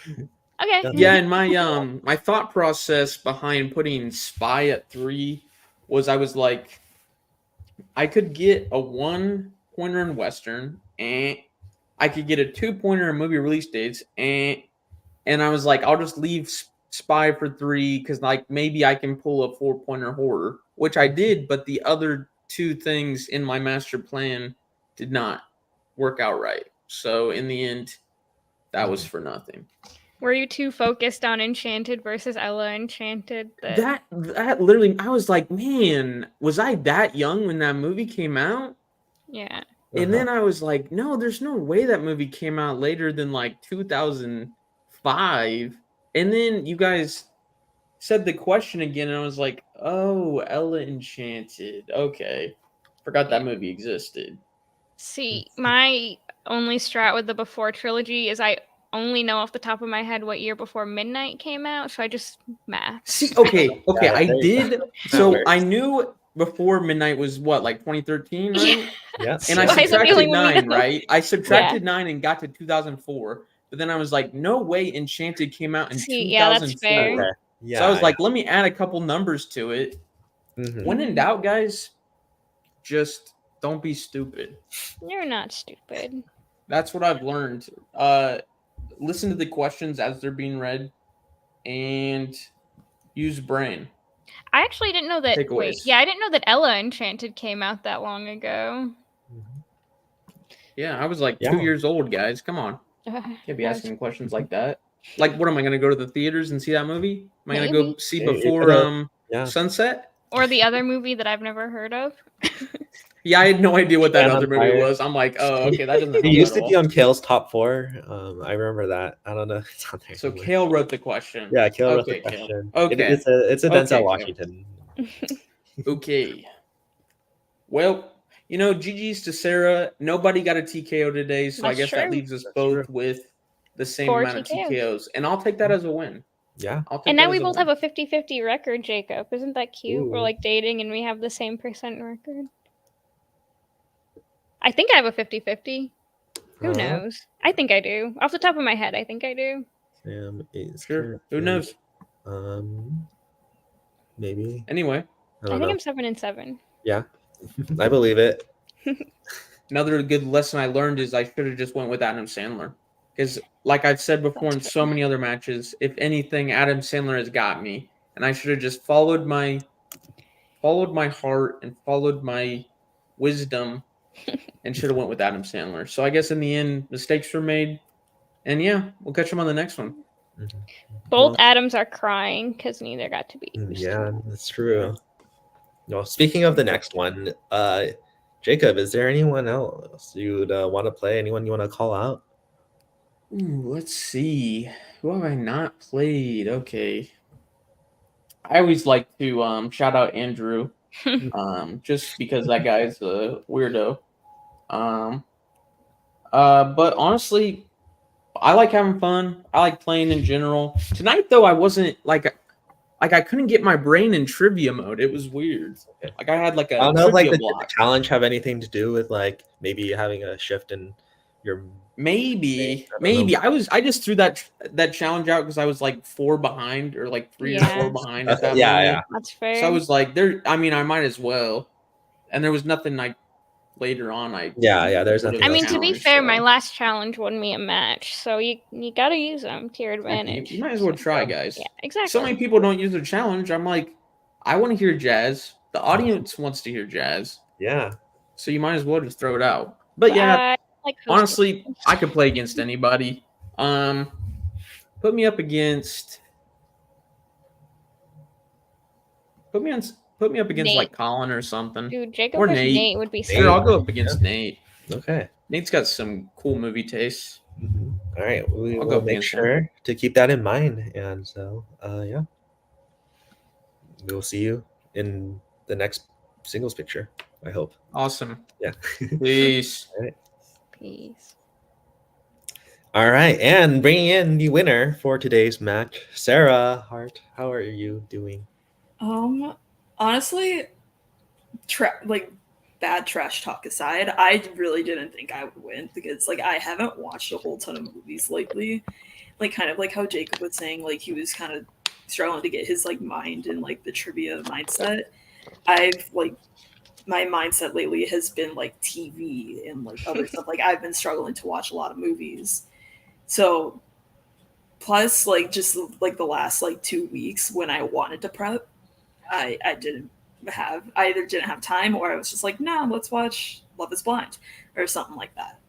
okay. Yeah, and my thought process behind putting Spy at 3 was I was like, I could get a 1-pointer in Western, and I could get a 2-pointer in movie release dates, and I was like, I'll just leave Spy for 3 because like maybe I can pull a 4-pointer horror, which I did, but the other 2 things in my master plan did not work out right. So in the end, that was for nothing. Were you too focused on Enchanted versus Ella Enchanted? That literally, I was like, man, was I that young when that movie came out? Yeah. And then I was like, no, there's no way that movie came out later than like 2005. And then you guys said the question again, and I was like, oh, Ella Enchanted. Okay. Forgot that movie existed. See, my only strat with the Before trilogy is I only know off the top of my head what year Before Midnight came out, so I just math. See, okay, Yeah, I there you did. go. So That I works. knew Before Midnight was what, like 2013, right? Yeah. And I Why is that the only subtracted one we 9, know? right? I subtracted 9 and got to 2004. But then I was like, no way Enchanted came out in See, yeah, that's 2004. fair. Okay. Yeah. So I was like, let me add a couple numbers to it. Mhm. When in doubt, guys, just don't be stupid. You're not stupid. That's what I've learned. Listen to the questions as they're being read and use brain. I actually didn't know that. Wait, Takeaways. yeah, I didn't know that Ella Enchanted came out that long ago. Yeah, I was like Yeah. 2 years old, guys. Come on. Can't be asking questions like that. Like, what am I going to go to the theaters and see that movie? Am I going to go Maybe. see Yeah, you're Before gonna- yeah. Sunset? Or the other movie that I've never heard of. Yeah, I had no idea what that Man on other movie Fire. was. I'm like, oh, okay, that doesn't help It used at to be all. on Kale's top 4. I remember that. I don't know if it's on there. So anymore. Kale wrote the question. Yeah, Kale wrote Okay, the Kale. question. Okay. It's a Okay, Denzel Kale. Washington. Okay. Well, GG's to Sarah. Nobody got a TKO today, so I That's guess that true. leaves us That's both true. with the same 4 amount of TKOs. TKOs. And I'll take that as a win. Yeah. I'll take And that now we as both win. have a 50-50 record, Jacob. Isn't that cute? We're Ooh. like dating and we have the same percent record. I think I have a 50-50. Who knows? I think I do. Off the top of my head, I think I do. Sam is Sure. Who currently- knows? Maybe. Anyway, I I don't think know. I'm 7-7. Yeah. I believe it. another good lesson I learned is I should have just went with Adam Sandler. Because, like I've said before in That's so many other matches, if anything, Adam Sandler has got me, and I should have just followed my heart and followed my wisdom, and should have went with Adam Sandler. So I guess in the end, mistakes were made, and yeah, we'll catch him on the next one. Both Well- Adams are crying because neither got to be used. Yeah, that's true. Well, speaking of the next one, Jacob, is there anyone else you'd want to play? Anyone you want to call out? Ooh, let's see. Who have I not played? Okay. I always like to shout out Andrew, just because that guy's a weirdo. But honestly, I like having fun. I like playing in general. Tonight, though, I wasn't like I couldn't get my brain in trivia mode. It was weird. Okay. Like I had like a I don't know if like trivia the block. challenge have anything to do with like maybe having a shift in your. Maybe. I don't know. I just threw that challenge out because I was like 4 behind or like 3 or 4 Yeah. behind at that Yeah, moment. yeah. That's fair. So I was like, I might as well. And there was nothing like later on. Yeah, there's would've nothing. I mean, else to be challenge, fair, so- my last challenge won me a match, so you gotta use them to your advantage. You might as well try, guys. Yeah, exactly. So many people don't use their challenge. I'm like, I want to hear jazz. The audience wants to hear jazz. Yeah. So you might as well just throw it out. But yeah, I like hosting. honestly, I could play against anybody. Put me up against Nate. like Colin or something. Dude, Jacob Or versus Nate. Nate would be Nate. so Sure, I'll go up against Nate. Okay. Nate's got some cool movie tastes. All right. We I'll go will make against him. sure to keep that in mind. And so, yeah, we'll see you in the next singles picture. I hope. Awesome. Yeah. Peace. Peace. All right, and bringing in the winner for today's match, Sarah Hart. How are you doing? Honestly, bad trash talk aside, I really didn't think I would win because like I haven't watched a whole ton of movies lately. Like kind of like how Jacob was saying, like he was kind of struggling to get his like mind and like the trivia mindset. I've like my mindset lately has been like TV and like other stuff. Like I've been struggling to watch a lot of movies. So plus like just like the last like 2 weeks when I wanted to prep, I didn't have I either didn't have time or I was just like, no, let's watch Love is Blind or something like that.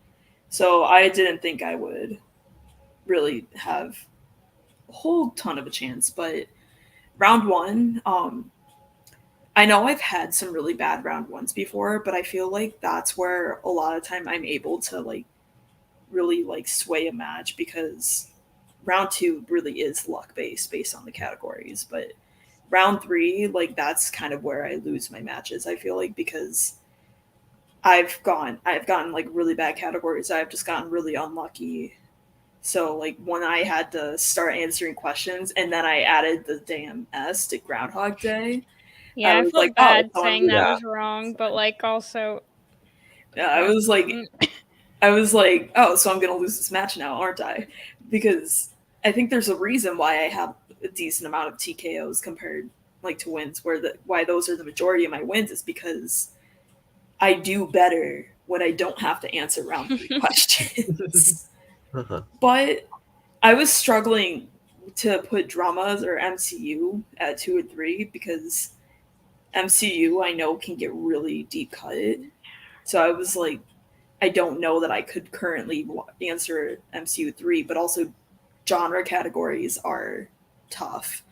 So I didn't think I would really have a whole ton of a chance, but round one, I know I've had some really bad round ones before, but I feel like that's where a lot of time I'm able to like really like sway a match because round two really is luck based on the categories, but round three, like that's kind of where I lose my matches, I feel like, because I've gotten like really bad categories. I've just gotten really unlucky. So like when I had to start answering questions and then I added the damn S to Groundhog Day, Yeah, I was feel like, bad so saying that Yeah. was wrong, but like also, yeah, I was like, oh, so I'm gonna lose this match now, aren't I? Because I think there's a reason why I have a decent amount of TKOs compared like to wins, why those are the majority of my wins is because I do better when I don't have to answer round three questions. Uh-huh. But I was struggling to put dramas or MCU at 2 or 3 because MCU I know can get really deep cut. So I was like, I don't know that I could currently answer MCU 3, but also genre categories are tough.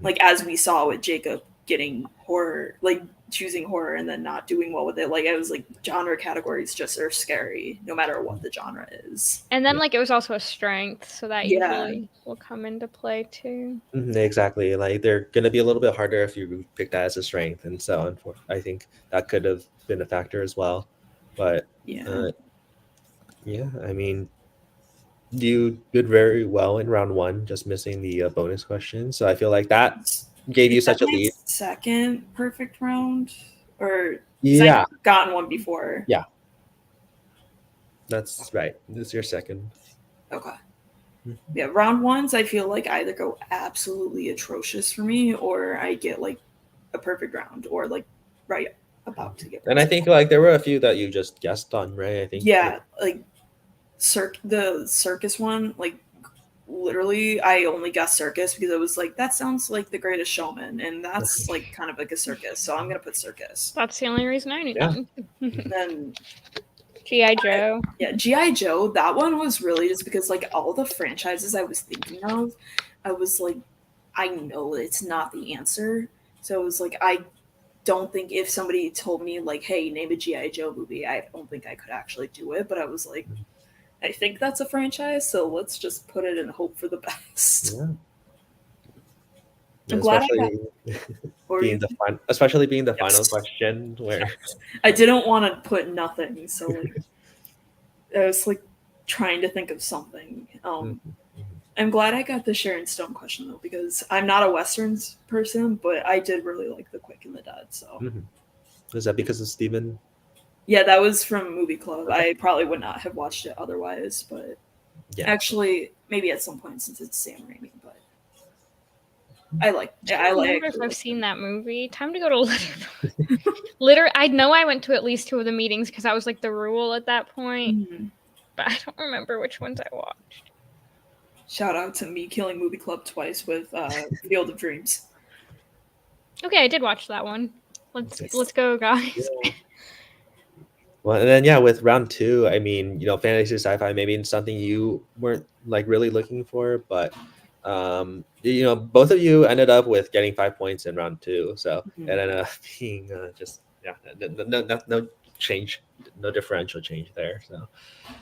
Like as we saw with Jacob getting horror, like choosing horror and then not doing well with it. Like I was like, genre categories just are scary, no matter what the genre is. and then like it was also a strength, so that Yeah. usually will come into play too. Exactly. Like they're gonna be a little bit harder if you pick that as a strength, and so I think that could have been a factor as well. But Yeah. yeah, I mean, you did very well in round one, just missing the bonus question. So I feel like that gave you Is that such a my lead. second perfect round? Or Yeah, I've gotten one before. Yeah. That's right. This is your second. Okay. Mhm. Yeah, round ones I feel like either go absolutely atrocious for me or I get like a perfect round or like right about to get And I perfect. think like there were a few that you just guessed on, right? I think. Yeah, like the circus one, like literally I only guessed circus because I was like, that sounds like the greatest showman and that's like kind of like a circus, so I'm gonna put circus. That's the only reason I knew Yeah. that. Then G.I. Joe. yeah, G.I. Joe, that one was really just because like all the franchises I was thinking of, I was like, I know it's not the answer. So it was like I don't think if somebody told me like, hey, name a G.I. Joe movie, I don't think I could actually do it. But I was like, I think that's a franchise, so let's just put it and hope for the best. Yeah. I'm glad I got Especially being the Yes. final question where I didn't want to put nothing, so like I was like trying to think of something. I'm glad I got the Sharon Stone question though, because I'm not a westerns person, but I did really like The Quick and the Dead. So is that because of Steven? yeah, that was from Movie Club. I probably would not have watched it otherwise, but Yeah. actually maybe at some point since it's Sam Raimi. But I like. Yeah, I I like. remember if I've seen that movie. Time to go to Litter. I know I went to at least 2 of the meetings because that was like the rule at that point, Mhm. but I don't remember which ones I watched. Shout out to me killing Movie Club twice with Field of Dreams. Okay, I did watch that one. Let's go, guys. Yeah. Well, and then with round two, I mean, fantasy sci-fi maybe something you weren't like really looking for, but both of you ended up with getting 5 points in round two, so it ended up being no change, no differential change there. So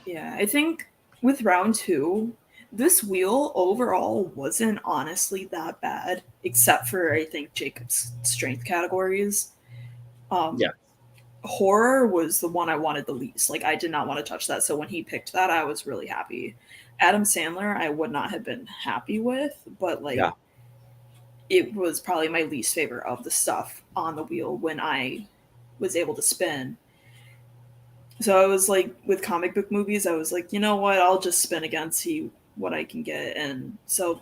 Yeah, I think with round two, this wheel overall wasn't honestly that bad, except for I think Jacob's strength categories. Yeah. Horror was the one I wanted the least. Like I did not want to touch that. So when he picked that, I was really happy. Adam Sandler, I would not have been happy with, but like it was probably my least favorite of the stuff on the wheel when I was able to spin. So I was like, with comic book movies, I was like, you know what? I'll just spin again, see what I can get. And so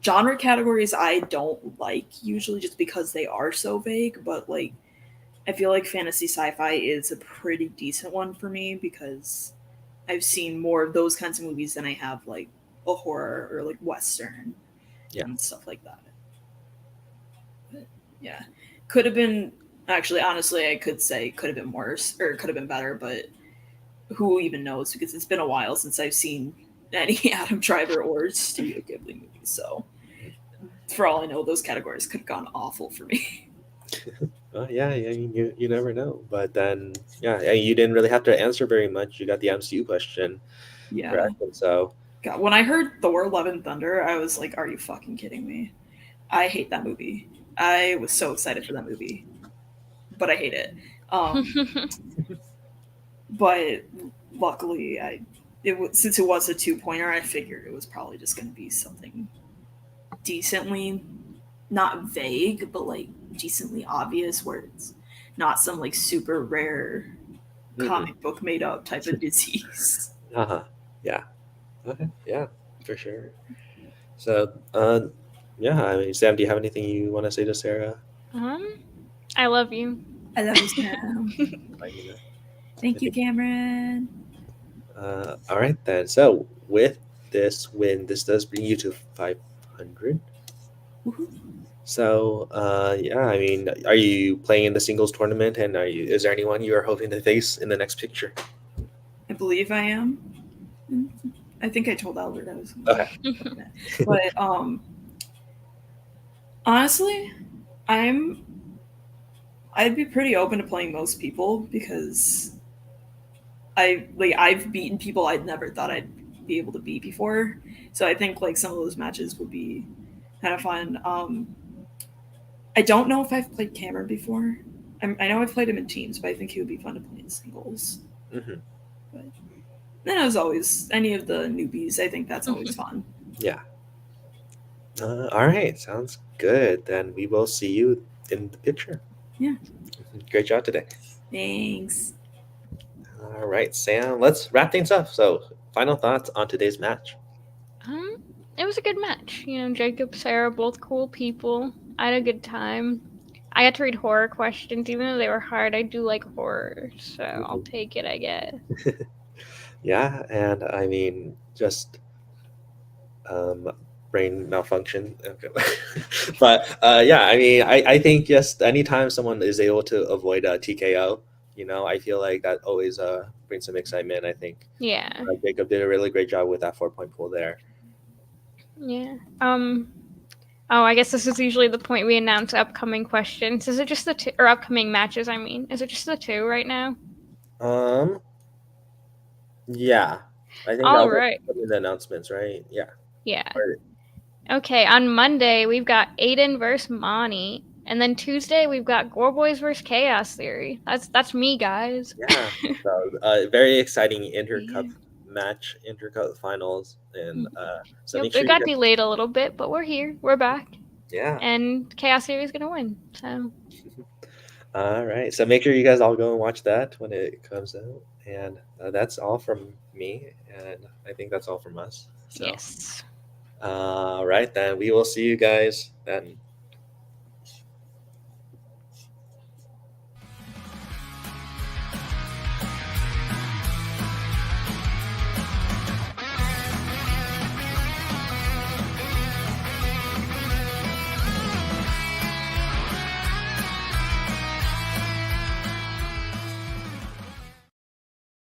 genre categories I don't like usually just because they are so vague, but like I feel like fantasy sci-fi is a pretty decent one for me because I've seen more of those kinds of movies than I have like a horror or like western Yeah. and stuff like that. But, yeah, could have been actually honestly I could say could have been worse or could have been better, but who even knows because it's been a while since I've seen any Adam Driver or Studio Ghibli movies. So for all I know, those categories could have gone awful for me. Yeah, you never know. But then, yeah, you didn't really have to answer very much. You got the MCU question Yeah. correct, and so God, when I heard Thor: Love and Thunder, I was like, "Are you fucking kidding me?" I hate that movie. I was so excited for that movie, but I hate it. But luckily, since it was a 2-pointer, I figured it was probably just going to be something decently not vague, but like decently obvious, where it's not some like super rare comic book made up type of disease. yeah, okay, yeah, for sure. So, yeah, I mean, Sam, do you have anything you want to say to Sarah? I love you. I love you, Sam. Thank you, Cameron. All right then. So with this win, this does bring you to 500. Woohoo. So, yeah, I mean, are you playing in the singles tournament, and is there anyone you are hoping to face in the next picture? I believe I am. I think I told Albert I was. Okay. But honestly, I'd be pretty open to playing most people because I've beaten people I'd never thought I'd be able to beat before. So I think like some of those matches would be kind of fun. I don't know if I've played Cameron before. I know I've played him in teams, but I think he would be fun to play in singles. Mm-hmm. But then as always, any of the newbies, I think that's always fun. Yeah. All right, sounds good. Then we will see you in the picture. Yeah. Great job today. Thanks. All right, Sam, let's wrap things up. So, final thoughts on today's match. It was a good match. You know, Jacob, Sarah, both cool people. I had a good time. I got to read horror questions, even though they were hard. I do like horror, so I'll take it, I guess. Yeah, and I mean, just brain malfunction. Okay. But yeah, I mean, I think just anytime someone is able to avoid a TKO, I feel like that always brings some excitement. I think Yeah. Jacob did a really great job with that 4-point pull there. Yeah. Oh, I guess this is usually the point we announce upcoming questions. Is it just the two, or upcoming matches? I mean, is it just the two right now? Yeah, I think All that right. was the announcements, right? Yeah. Yeah. Or- Okay, on Monday, we've got Aiden versus Monty. And then Tuesday, we've got Gore Boys versus Chaos Theory. That's me, guys. Yeah. So, very exciting Intercup match, Intercup finals, and so Yep, make sure it you got guys, delayed a little bit, but we're here. We're back. yeah. And Chaos Theory is going to win. So, All right. So make sure you guys all go and watch that when it comes out. And that's all from me. And I think that's all from us. So, yes. all right, then we will see you guys then.